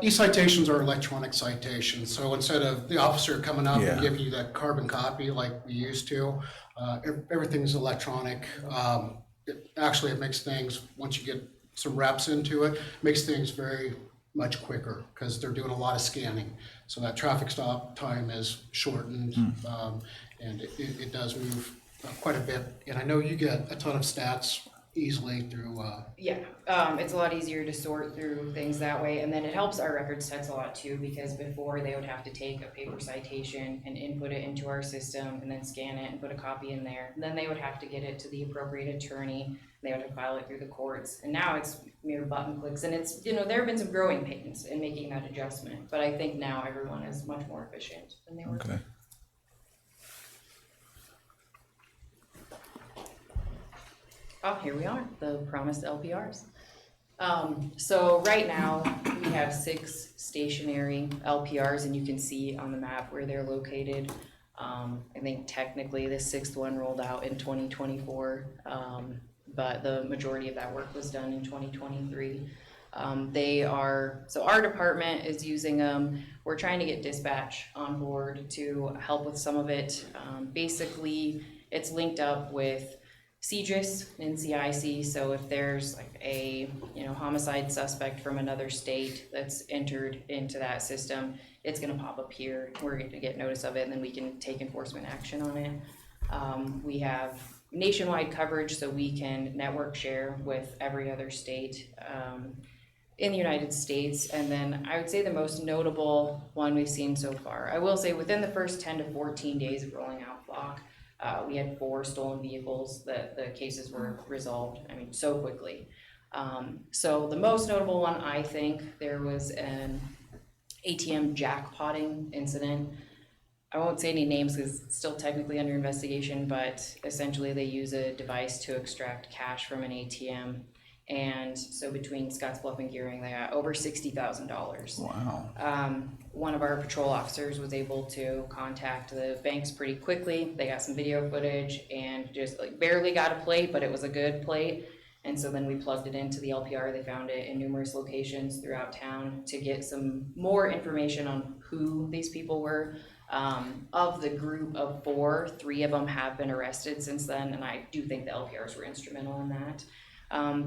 E-citations are electronic citations. So instead of the officer coming up and giving you that carbon copy like we used to, everything's electronic. It makes things, once you get some reps into it, makes things very much quicker because they're doing a lot of scanning. So that traffic stop time is shortened, and it does move quite a bit. And I know you get a ton of stats easily through. It's a lot easier to sort through things that way, and then it helps our records techs a lot too, because before they would have to take a paper citation and input it into our system and then scan it and put a copy in there. And then they would have to get it to the appropriate attorney. They would have to file it through the courts, and now it's mere button clicks. And it's, there have been some growing pains in making that adjustment, but I think now everyone is much more efficient than they were. Okay. Oh, here we are, the promised LPRs. So right now we have 6 stationary LPRs, and you can see on the map where they're located. I think technically the 6th one rolled out in 2024. but the majority of that work was done in 2023. So our department is using them. We're trying to get dispatch on board to help with some of it. Basically, it's linked up with CJIS and CIC, so if there's like a, homicide suspect from another state that's entered into that system, it's gonna pop up here. We're gonna get notice of it, and then we can take enforcement action on it. We have nationwide coverage, so we can network share with every other state in the United States. And then I would say the most notable one we've seen so far, I will say within the first 10 to 14 days of rolling out Flock, we had 4 stolen vehicles that the cases were resolved, so quickly. So the most notable one, I think, there was an ATM jackpotting incident. I won't say any names because it's still technically under investigation, but essentially they use a device to extract cash from an ATM. And so between Scottsbluff and Gearing, they got over $60,000. Wow. One of our patrol officers was able to contact the banks pretty quickly. They got some video footage and just barely got a plate, but it was a good plate. And so then we plugged it into the LPR. They found it in numerous locations throughout town to get some more information on who these people were. Of the group of 4, 3 of them have been arrested since then, and I do think the LPRs were instrumental in that.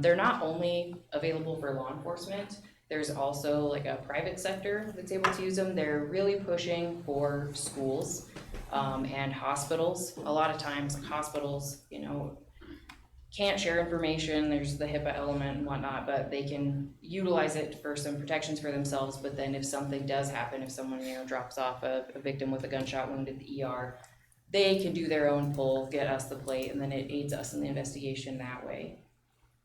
They're not only available for law enforcement, there's also a private sector that's able to use them. They're really pushing for schools and hospitals. A lot of times hospitals, can't share information. There's the HIPAA element and whatnot, but they can utilize it for some protections for themselves. But then if something does happen, if someone, drops off a victim with a gunshot wound at the ER, they can do their own pull, get us the plate, and then it aids us in the investigation that way.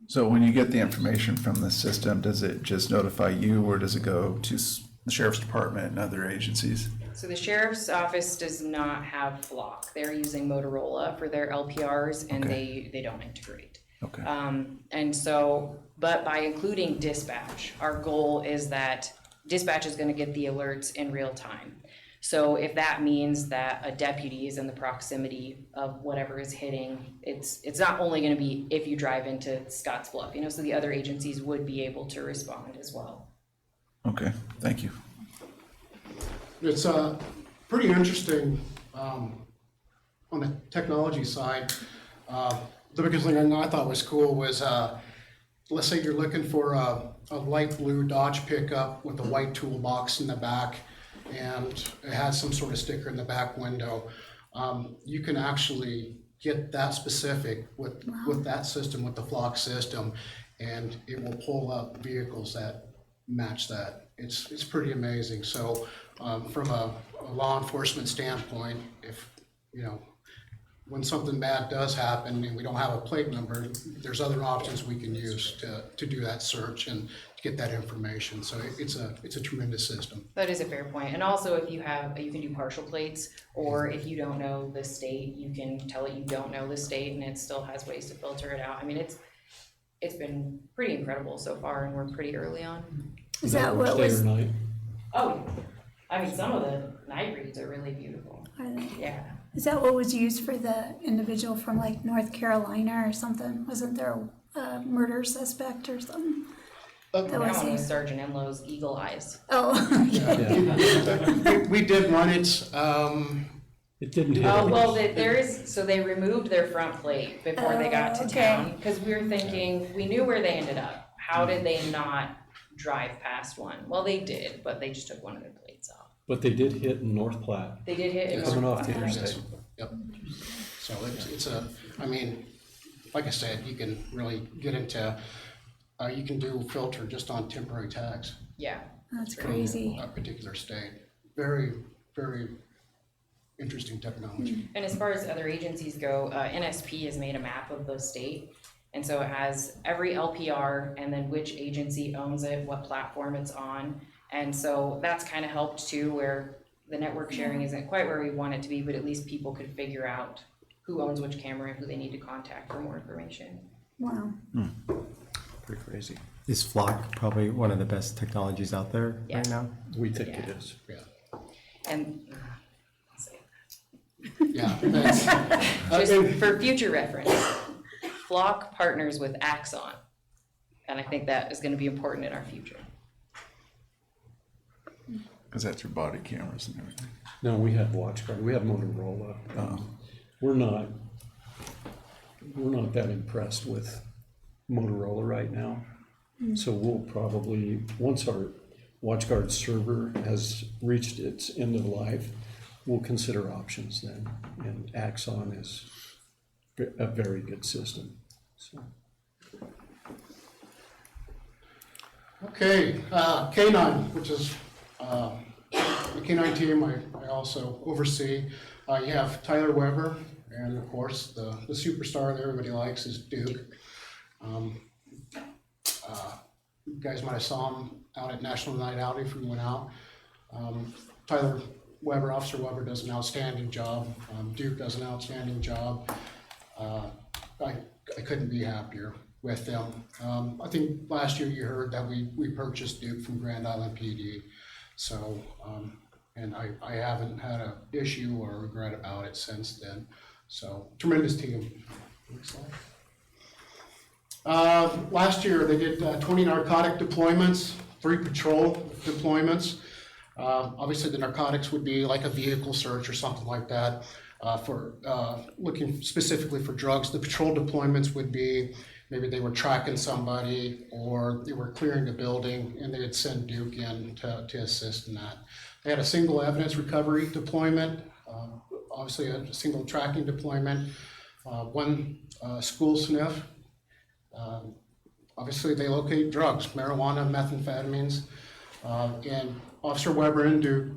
So when you get the information from the system, does it just notify you, or does it go to the sheriff's department and other agencies? So the sheriff's office does not have Flock. They're using Motorola for their LPRs, and they don't integrate. Okay. And so, but by including dispatch, our goal is that dispatch is going to get the alerts in real time. So if that means that a deputy is in the proximity of whatever is hitting, it's not only going to be if you drive into Scottsbluff, so the other agencies would be able to respond as well. Okay, thank you. It's pretty interesting on the technology side. The biggest thing I thought was cool was, let's say you're looking for a light blue Dodge pickup with a white toolbox in the back, and it has some sort of sticker in the back window. You can actually get that specific with that system, with the Flock system, and it will pull up vehicles that match that. It's pretty amazing. So from a law enforcement standpoint, if when something bad does happen and we don't have a plate number, there's other options we can use to do that search and to get that information. So it's a tremendous system. That is a fair point. And also if you can do partial plates, or if you don't know the state, you can tell it you don't know the state, and it still has ways to filter it out. It's been pretty incredible so far, and we're pretty early on. Is that what was? Day or night? Oh, some of the night reads are really beautiful. Are they? Yeah. Is that what was used for the individual from North Carolina or something? Wasn't there a murder suspect or something? That was Sergeant Enlow's Eagle Eyes. Oh. We did run it. It didn't hit. Oh, well, they removed their front plate before they got to town, because we were thinking, we knew where they ended up. How did they not drive past one? Well, they did, but they just took one of their plates off. But they did hit in North Platte. They did hit in coming North off the Platte. interstate. Yep. So it's like I said, you can really get into, you can do filter just on temporary tags. Yeah. That's crazy. A particular state. Very, very interesting technology. And as far as other agencies go, NSP has made a map of the state. And so it has every LPR and then which agency owns it, what platform it's on. And so that's kind of helped too, where the network sharing isn't quite where we want it to be, but at least people could figure out who owns which camera and who they need to contact for more information. Wow. Pretty crazy. Is Flock probably one of the best technologies out there right now? We think it is. Yeah. And yeah. just for future reference. Flock partners with Axon. And I think that is gonna be important in our future. Because that's your body cameras and everything. No, we have WatchGuard, we have Motorola. We're not that impressed with Motorola right now. So we'll probably, once our WatchGuard server has reached its end of life, we'll consider options then. And Axon is a very good system, so. Okay, K9, which is the K9 team I also oversee. You have Tyler Weber, and of course, the superstar that everybody likes is Duke. You guys might have saw him out at National Night Out if we went out. Tyler Weber, Officer Weber does an outstanding job. Duke does an outstanding job. I couldn't be happier with them. I think last year you heard that we purchased Duke from Grand Island PD. So, and I haven't had an issue or regret about it since then. So, tremendous team. Next slide. Last year they did 20 narcotic deployments, 3 patrol deployments. Obviously the narcotics would be like a vehicle search or something like that for looking specifically for drugs. The patrol deployments would be maybe they were tracking somebody or they were clearing a building and they'd send Duke in to assist in that. They had a single evidence recovery deployment, obviously a single tracking deployment, 1 school sniff. Obviously they locate drugs, marijuana, methamphetamines, and Officer Weber and Duke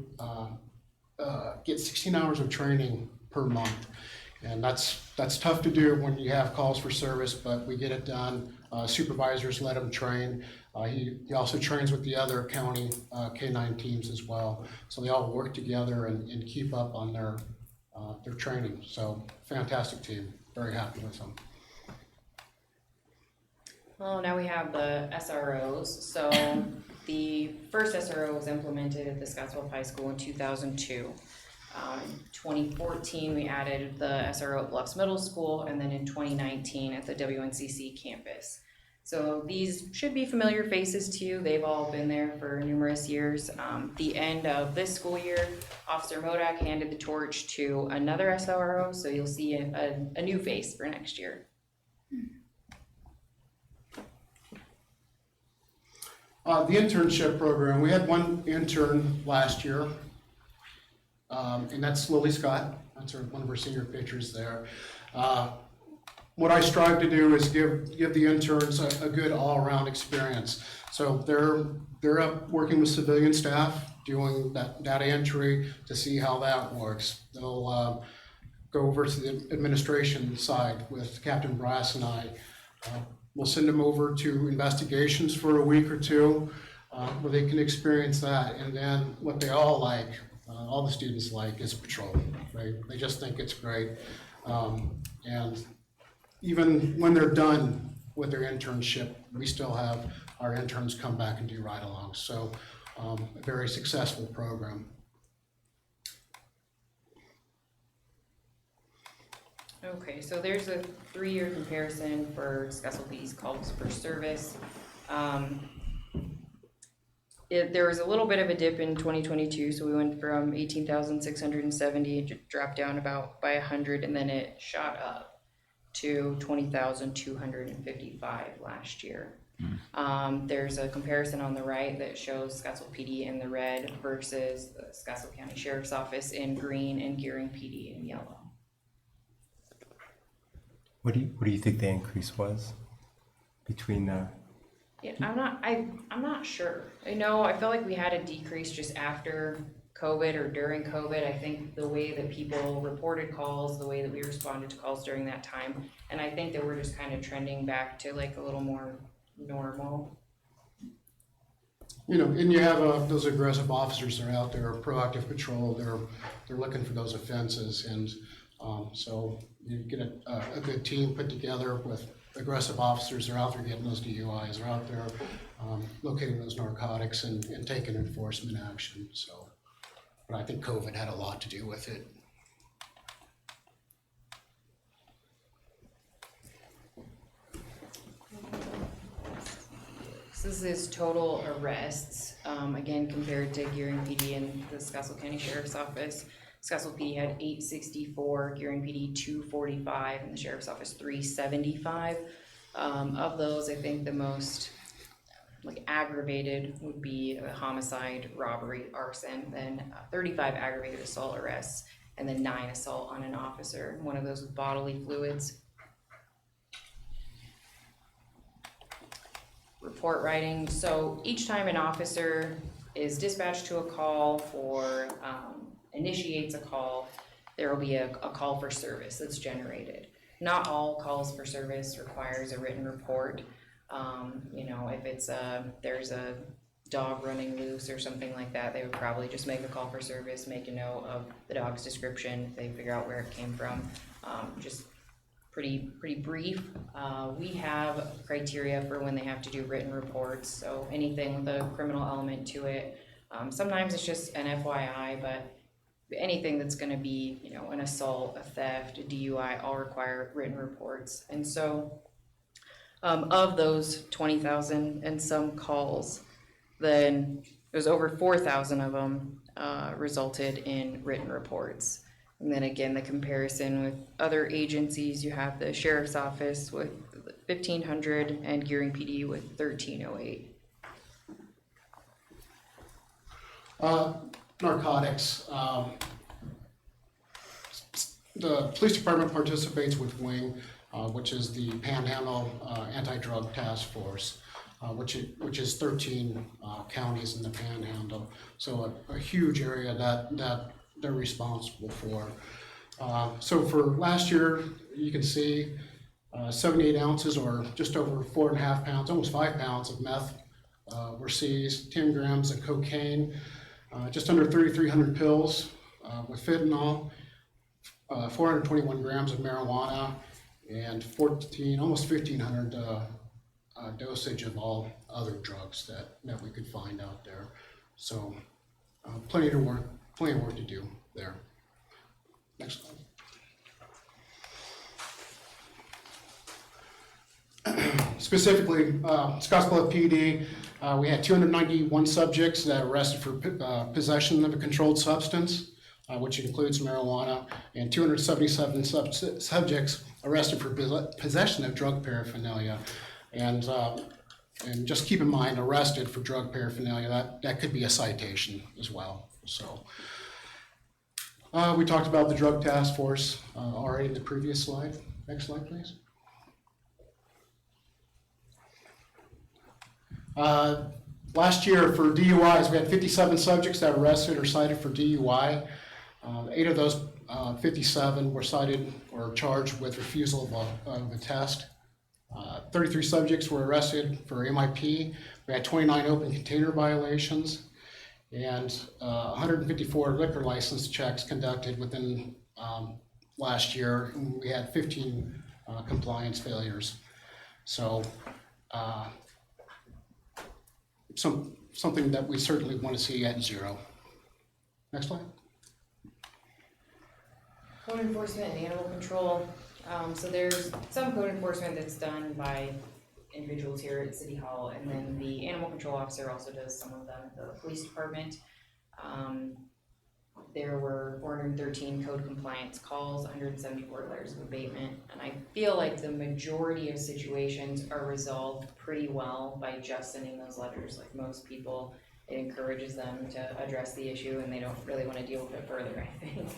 get 16 hours of training per month. And that's tough to do when you have calls for service, but we get it done. Supervisors let him train. He also trains with the other county K9 teams as well. So they all work together and keep up on their training. So fantastic team, very happy with them. Well, now we have the SROs. So the first SRO was implemented at the Scottsbluff High School in 2002. In 2014, we added the SRO at Bluffs Middle School, and then in 2019 at the WNCC campus. So these should be familiar faces to you. They've all been there for numerous years. The end of this school year, Officer Modak handed the torch to another SRO, so you'll see a new face for next year. The internship program, we had 1 intern last year, and that's Lily Scott. That's one of her senior pictures there. What I strive to do is give the interns a good all-around experience. So they're up working with civilian staff, doing that data entry to see how that works. They'll go over to the administration side with Captain Brass and I. We'll send them over to investigations for a week or 2 where they can experience that. And then what they all like, all the students like, is patrol, right? They just think it's great. And even when they're done with their internship, we still have our interns come back and do ride-alongs. So a very successful program. Okay, so there's a 3-year comparison for Scottsbluff PD's calls for service. There was a little bit of a dip in 2022, so we went from 18,670, it dropped down about by 100, and then it shot up to 20,255 last year. There's a comparison on the right that shows Scottsbluff PD in the red versus the Scottsbluff County Sheriff's Office in green and Gearing PD in yellow. What do you think the increase was between the? Yeah, I'm not sure. I feel like we had a decrease just after COVID or during COVID. I think the way that people reported calls, the way that we responded to calls during that time, and I think that we're just kind of trending back to like a little more normal. And you have those aggressive officers that are out there, proactive patrol. They're looking for those offenses, and so you get a good team put together with aggressive officers. They're out there getting those DUIs. They're out there locating those narcotics and taking enforcement action. So, but I think COVID had a lot to do with it. So this is total arrests, again, compared to Gearing PD and the Scottsville County Sheriff's Office. Scottsville PD had 864, Gearing PD 245, and the Sheriff's Office 375. Of those, I think the most aggravated would be a homicide, robbery, arson, then 35 aggravated assault arrests, and then 9 assault on an officer. One of those with bodily fluids. Report writing. So each time an officer is dispatched to a call or initiates a call, there will be a call for service that's generated. Not all calls for service requires a written report. If it's there's a dog running loose or something like that, they would probably just make a call for service, make a note of the dog's description, if they figure out where it came from. Just pretty brief. We have criteria for when they have to do written reports, so anything with a criminal element to it. Sometimes it's just an FYI, but anything that's going to be, an assault, a theft, a DUI, all require written reports. And so of those 20,000 and some calls, then there's over 4,000 of them resulted in written reports. And then again, the comparison with other agencies, you have the Sheriff's Office with 1,500 and Gearing PD with 1,308. Narcotics. The police department participates with WING, which is the Panhandle Anti-Drug Task Force, which is 13 counties in the Panhandle. So a huge area that they're responsible for. So for last year, you can see 78 ounces or just over 4.5 pounds, almost 5 pounds of meth were seized, 10 grams of cocaine, just under 3,300 pills with fentanyl, 421 grams of marijuana, and almost 1,500 dosage of all other drugs that we could find out there. So plenty of work to do there. Next slide. Specifically, Scottsbluff PD, we had 291 subjects that arrested for possession of a controlled substance, which includes marijuana, and 277 subjects arrested for possession of drug paraphernalia. And just keep in mind, arrested for drug paraphernalia, that could be a citation as well. So we talked about the drug task force already in the previous slide. Next slide, please. Last year for DUIs, we had 57 subjects that were arrested or cited for DUI. 8 of those 57 were cited or charged with refusal of a test. 33 subjects were arrested for MIP. We had 29 open container violations and 154 liquor license checks conducted within last year. We had 15 compliance failures. So something that we certainly want to see at 0. Next slide. Code enforcement and animal control. So there's some code enforcement that's done by individuals here at City Hall, and then the animal control officer also does some of them at the police department. There were 413 code compliance calls, 174 letters of abatement, and I feel like the majority of situations are resolved pretty well by just sending those letters. Like most people, it encourages them to address the issue and they don't really want to deal with it further, I think.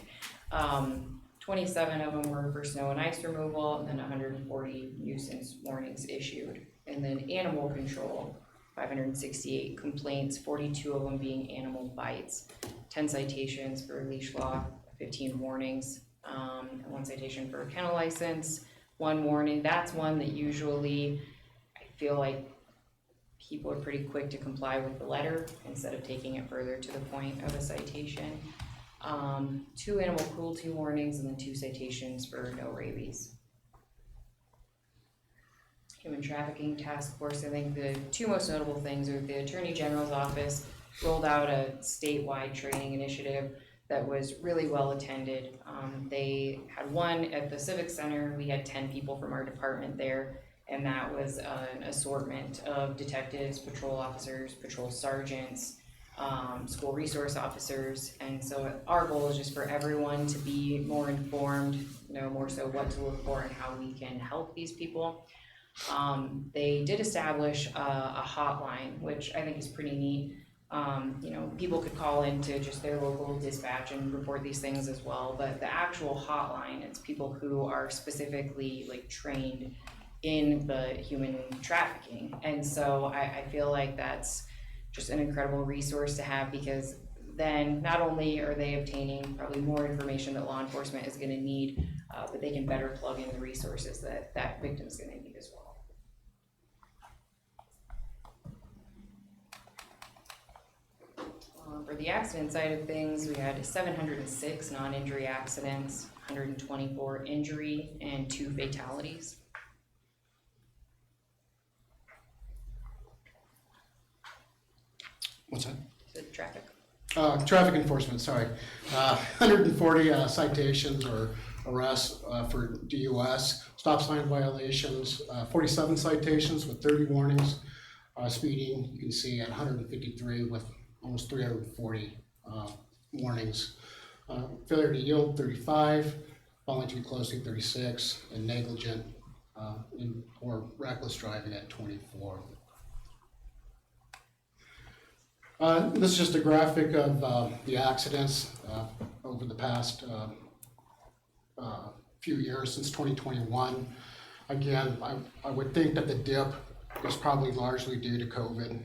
27 of them were for snow and ice removal, and then 140 nuisance warnings issued. And then animal control, 568 complaints, 42 of them being animal bites, 10 citations for leash law, 15 warnings, and 1 citation for a kennel license, 1 warning. That's one that usually I feel like people are pretty quick to comply with the letter instead of taking it further to the point of a citation. 2 animal cruelty warnings, and then 2 citations for no rabies. Human trafficking task force, I think the 2 most notable things are the Attorney General's office rolled out a statewide training initiative that was really well attended. They had one at the Civic Center. We had 10 people from our department there, And that was an assortment of detectives, patrol officers, patrol sergeants, school resource officers. And so our goal is just for everyone to be more informed, know more so what to look for and how we can help these people. They did establish a hotline, which I think is pretty neat. People could call into just their local dispatch and report these things as well, but the actual hotline, it's people who are specifically like trained in the human trafficking. And so I feel like that's just an incredible resource to have, because then not only are they obtaining probably more information that law enforcement is gonna need, but they can better plug in the resources that that victim's gonna need as well. For the accident side of things, we had 706 non-injury accidents, 124 injury, and 2 fatalities. What's that? So traffic. Traffic enforcement, sorry. 140 citations or arrests for DUS, stop sign violations, 47 citations with 30 warnings. Speeding, you can see at 153 with almost 340 warnings. Failure to yield, 35, falling too closely, 36, and negligent or reckless driving at 24. This is just a graphic of the accidents over the past few years since 2021. Again, I would think that the dip was probably largely due to COVID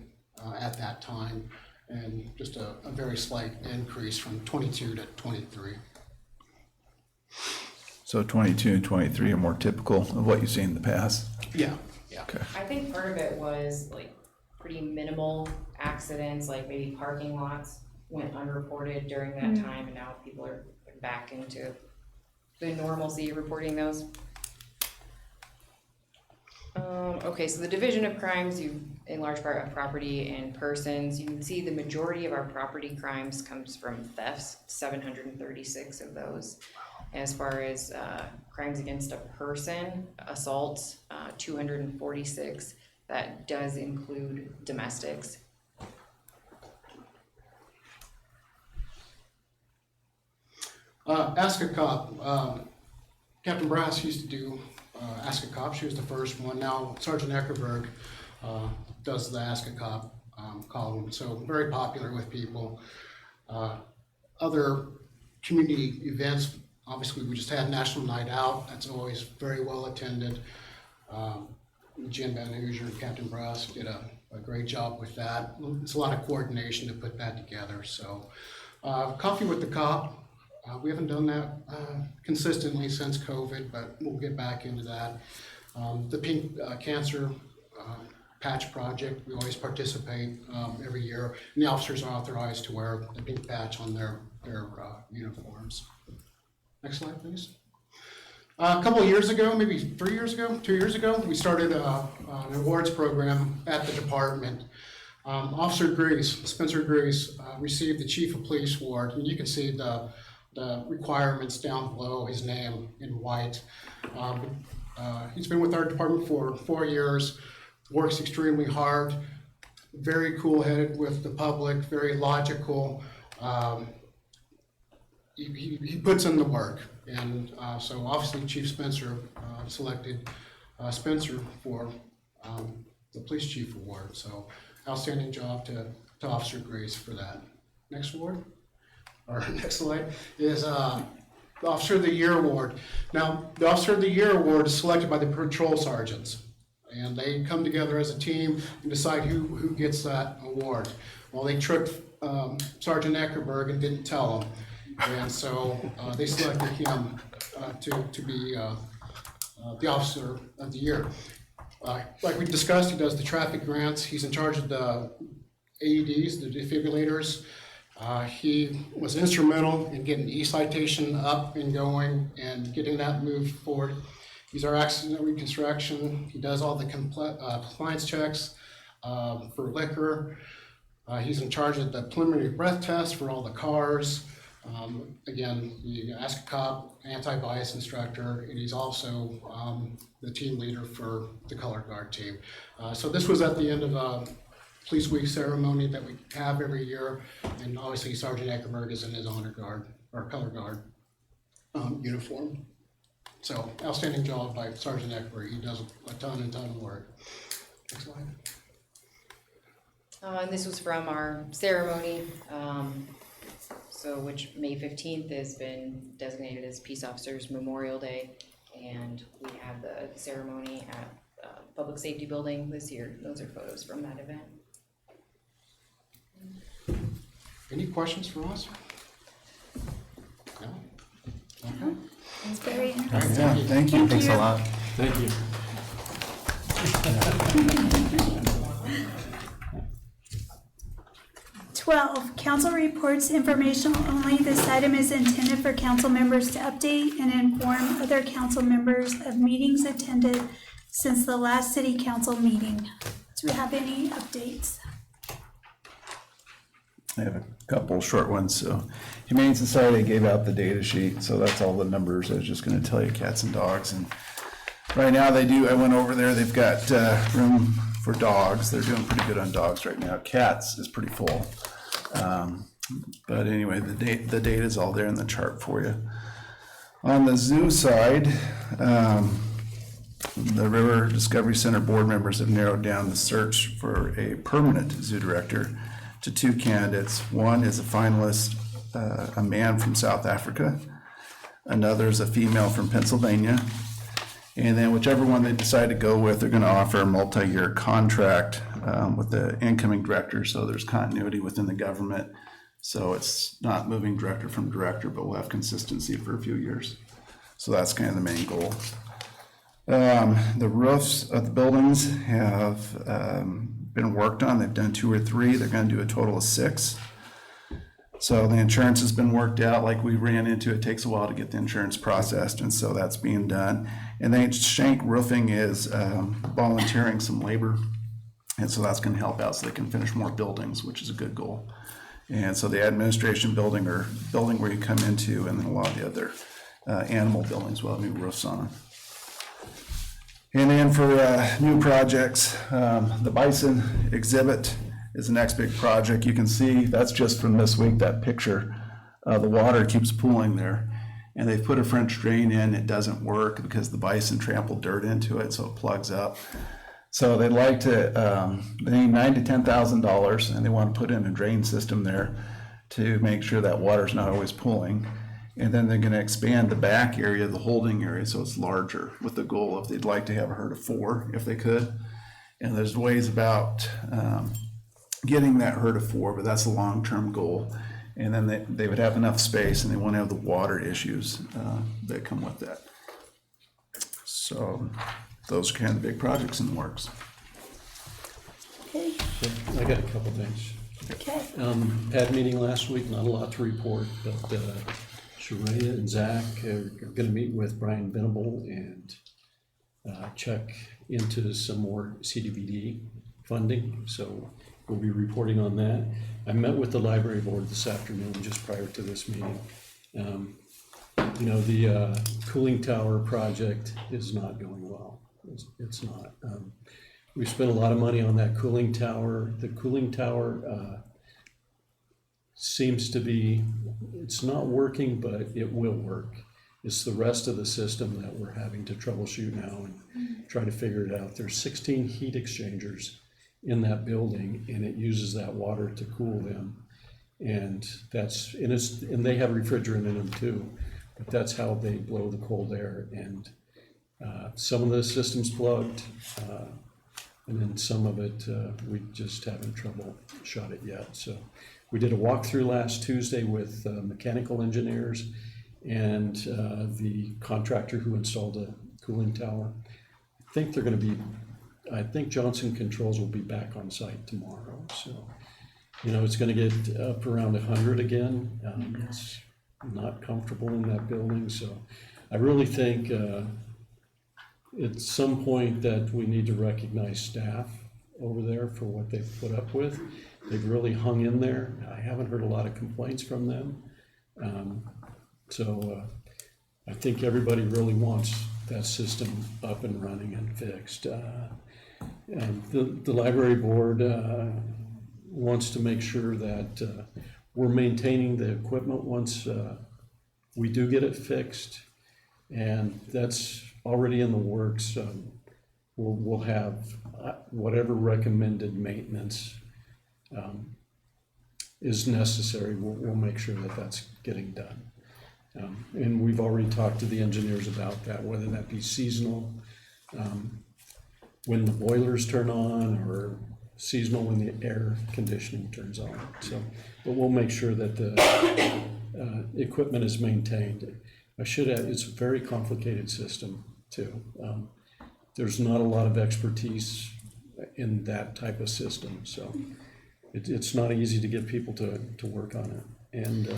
at that time, and just a very slight increase from 22 to 23. So 22 and 23 are more typical of what you've seen in the past? Yeah. Okay. I think part of it was like pretty minimal accidents, like maybe parking lots went unreported during that time, and now people are back into the normalcy reporting those. Okay, so the division of crimes, you in large part of property and persons. You can see the majority of our property crimes comes from thefts, 736 of those. As far as crimes against a person, assaults, 246. That does include domestics. Ask a Cop. Captain Brass used to do Ask a Cop. She was the first one. Now Sergeant Eckerberg does the Ask a Cop column. So very popular with people. Other community events, obviously we just had National Night Out. That's always very well attended. Jim Van Hoosier and Captain Brass did a great job with that. It's a lot of coordination to put that together. So Coffee with the Cop. We haven't done that consistently since COVID, but we'll get back into that. The Pink Cancer Patch Project, we always participate every year, and the officers are authorized to wear the pink patch on their uniforms. Next slide, please. A couple of years ago, maybe 3 years ago, 2 years ago, we started an awards program at the department. Officer Grease, Spencer Grease, received the Chief of Police Award, and you can see the requirements down below, his name in white. He's been with our department for 4 years, works extremely hard, very cool-headed with the public, very logical. He puts in the work, and so obviously Chief Spencer selected Spencer for the Police Chief Award. So outstanding job to Officer Grace for that. Next award, or next slide, is the Officer of the Year Award. Now, the Officer of the Year Award is selected by the patrol sergeants, and they come together as a team and decide who gets that award. Well, they tricked Sergeant Eckerberg and didn't tell him. And so they selected him to be the Officer of the Year. Like we discussed, he does the traffic grants. He's in charge of the AEDs, the defibrillators. He was instrumental in getting e-citation up and going and getting that moved forward. He's our accident reconstruction. He does all the compliance checks for liquor. He's in charge of the preliminary breath test for all the cars. Again, you ask a cop, anti-bias instructor, and he's also the team leader for the color guard team. So this was at the end of a Police Week ceremony that we have every year, and obviously Sergeant Eckerberg is in his honor guard, or color guard uniform. So outstanding job by Sergeant Eckerberg. He does a ton of work. Next slide. And this was from our ceremony, which May 15th has been designated as Peace Officers Memorial Day. And we have the ceremony at Public Safety Building this year. Those are photos from that event. Any questions for us? No? Okay. It's very All right, interesting. Thank you. Thanks a lot. Thank you. 12, council reports informational only. This item is intended for council members to update and inform other council members of meetings attended since the last city council meeting. Do we have any updates? I have a couple short ones. So Humane Society gave out the data sheet, so that's all the numbers. I was just going to tell you, cats and dogs. And right now I went over there, they've got room for dogs. They're doing pretty good on dogs right now. Cats is pretty full. But anyway, the data is all there in the chart for you. On the zoo side, the River Discovery Center board members have narrowed down the search for a permanent zoo director to 2 candidates. One is a finalist, a man from South Africa. Another is a female from Pennsylvania. And then whichever one they decide to go with, they're going to offer a multi-year contract with the incoming director, so there's continuity within the government. So it's not moving director from director, but we'll have consistency for a few years. So that's kind of the main goal. The roofs of the buildings have been worked on. They've done 2 or 3. They're going to do a total of 6. So the insurance has been worked out. Like we ran into, it takes a while to get the insurance processed, and so that's being done. And then Shank Roofing is volunteering some labor, and so that's going to help out so they can finish more buildings, which is a good goal. And so the administration building, or building where you come into, and then a lot of the other animal buildings will have new roofs on them. And then for new projects, the Bison exhibit is the next big project. You can see that's just from this week, that picture. The water keeps pooling there, and they've put a French drain in. It doesn't work because the bison trampled dirt into it, so it plugs up. So they'd like to, they need $9,000 to $10,000, and they want to put in a drain system there to make sure that water's not always pooling. And then they're going to expand the back area, the holding area, so it's larger, with the goal of they'd like to have a herd of 4 if they could. And there's ways about getting that herd of 4, but that's a long-term goal. And then they would have enough space, and they won't have the water issues that come with that. So those are kind of the big projects in the works. Okay. I got a couple things. Okay. Had a meeting last week, not a lot to report, but Sharaya and Zach are going to meet with Brian Venable and check into some more CDBG funding. So we'll be reporting on that. I met with the library board this afternoon, just prior to this meeting. You know, the cooling tower project is not going well. It's not. We spent a lot of money on that cooling tower. The cooling tower seems to be, it's not working, but it will work. It's the rest of the system that we're having to troubleshoot now and try to figure it out. There's 16 heat exchangers in that building, and it uses that water to cool them. And that's, and they have refrigerant in them too, but that's how they blow the cold air. And some of the systems plugged, and then some of it, we just haven't troubleshot it yet. So we did a walkthrough last Tuesday with mechanical engineers and the contractor who installed a cooling tower. I think they're going to be, I think Johnson Controls will be back on site tomorrow. So, you know, it's going to get up around 100 again. It's not comfortable in that building. So I really think at some point that we need to recognize staff over there for what they've put up with. They've really hung in there. I haven't heard a lot of complaints from them. I think everybody really wants that system up and running and fixed. The library board wants to make sure that we're maintaining the equipment once we do get it fixed, and that's already in the works. We'll have whatever recommended maintenance is necessary. We'll make sure that that's getting done. And we've already talked to the engineers about that, whether that be seasonal, when the boilers turn on, or seasonal when the air conditioning turns on. So, but we'll make sure that the equipment is maintained. I should add, it's a very complicated system too. There's not a lot of expertise in that type of system, so it's not easy to get people to work on it. And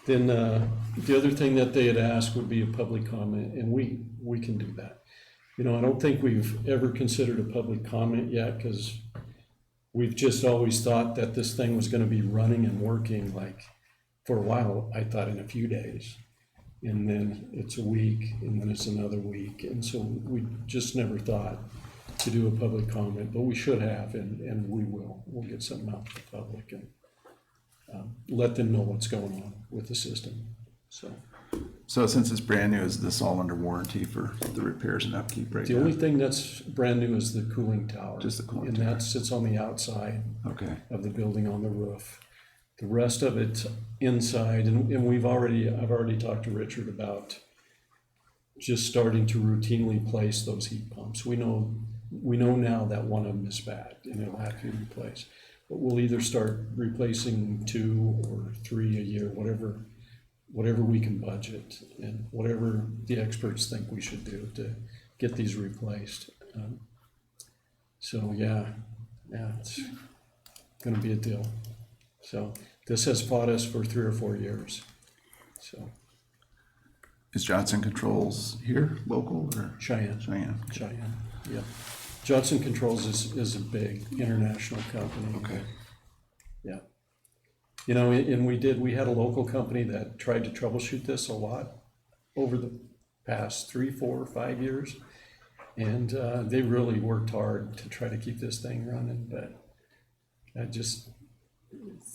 then the other thing that they had asked would be a public comment, and we can do that. You know, I don't think we've ever considered a public comment yet, because we've just always thought that this thing was gonna be running and working, like, for a while, I thought in a few days. And then it's a week, and then it's another week, and so we just never thought to do a public comment, but we should have, and we will. We'll get something out to the public and let them know what's going on with the system, so. So since it's brand new, is this all under warranty for the repairs and upkeep right now? The only thing that's brand new is the cooling tower. Just the cooling and tower. that sits on the outside Okay. of the building on the roof. The rest of it's inside, and I've already talked to Richard about just starting to routinely place those heat pumps. We know now that one of them is bad and it'll have to be replaced. But we'll either start replacing 2 or 3 a year, whatever we can budget, and whatever the experts think we should do to get these replaced. So yeah, it's gonna be a deal. So this has fought us for 3 or 4 years, so. Is Johnson Controls here, local, or? Cheyenne, yeah. Johnson Controls is a big international company. Okay. Yeah. You know, and we had a local company that tried to troubleshoot this a lot over the past 3, 4, 5 years. And they really worked hard to try to keep this thing running, but I just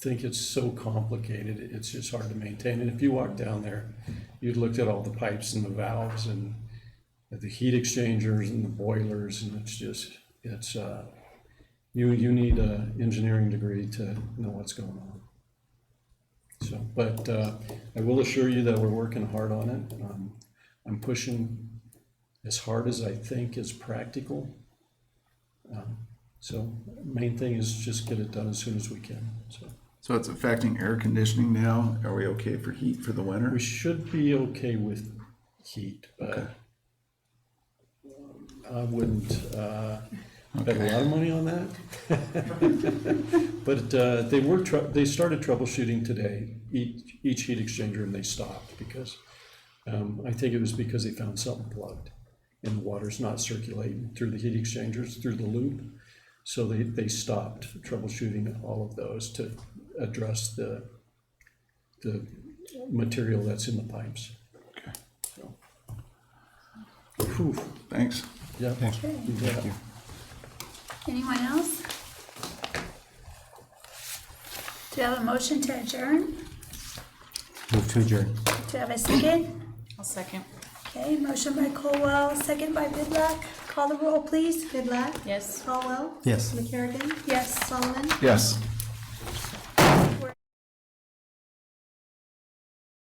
think it's so complicated, it's just hard to maintain. And if you walk down there, you'd looked at all the pipes and the valves and the heat exchangers and the boilers, and you need an engineering degree to know what's going on. So, but I will assure you that we're working hard on it. I'm pushing as hard as I think is practical. So main thing is just get it done as soon as we can, So it's affecting air conditioning now. Are we okay for heat for the winter? We should be okay with heat, but Okay. I wouldn't bet a lot of money on that. But they started troubleshooting today, each heat exchanger, and they stopped because I think it was because they found something plugged and the water's not circulating through the heat exchangers, through the loop. So they stopped troubleshooting all of those to address the material that's in the pipes. Okay. So. Whew. Thanks. Yeah. Thank you. Anyone else? Do you have a motion to adjourn? Move to adjourn. Do you have a second? I'll second. Okay, motion by Colwell, second by Bidlack. Call the roll, please. Vidlac. Yes. Caldwell. Yes. McCarrigan. Yes. Solomon. Yes.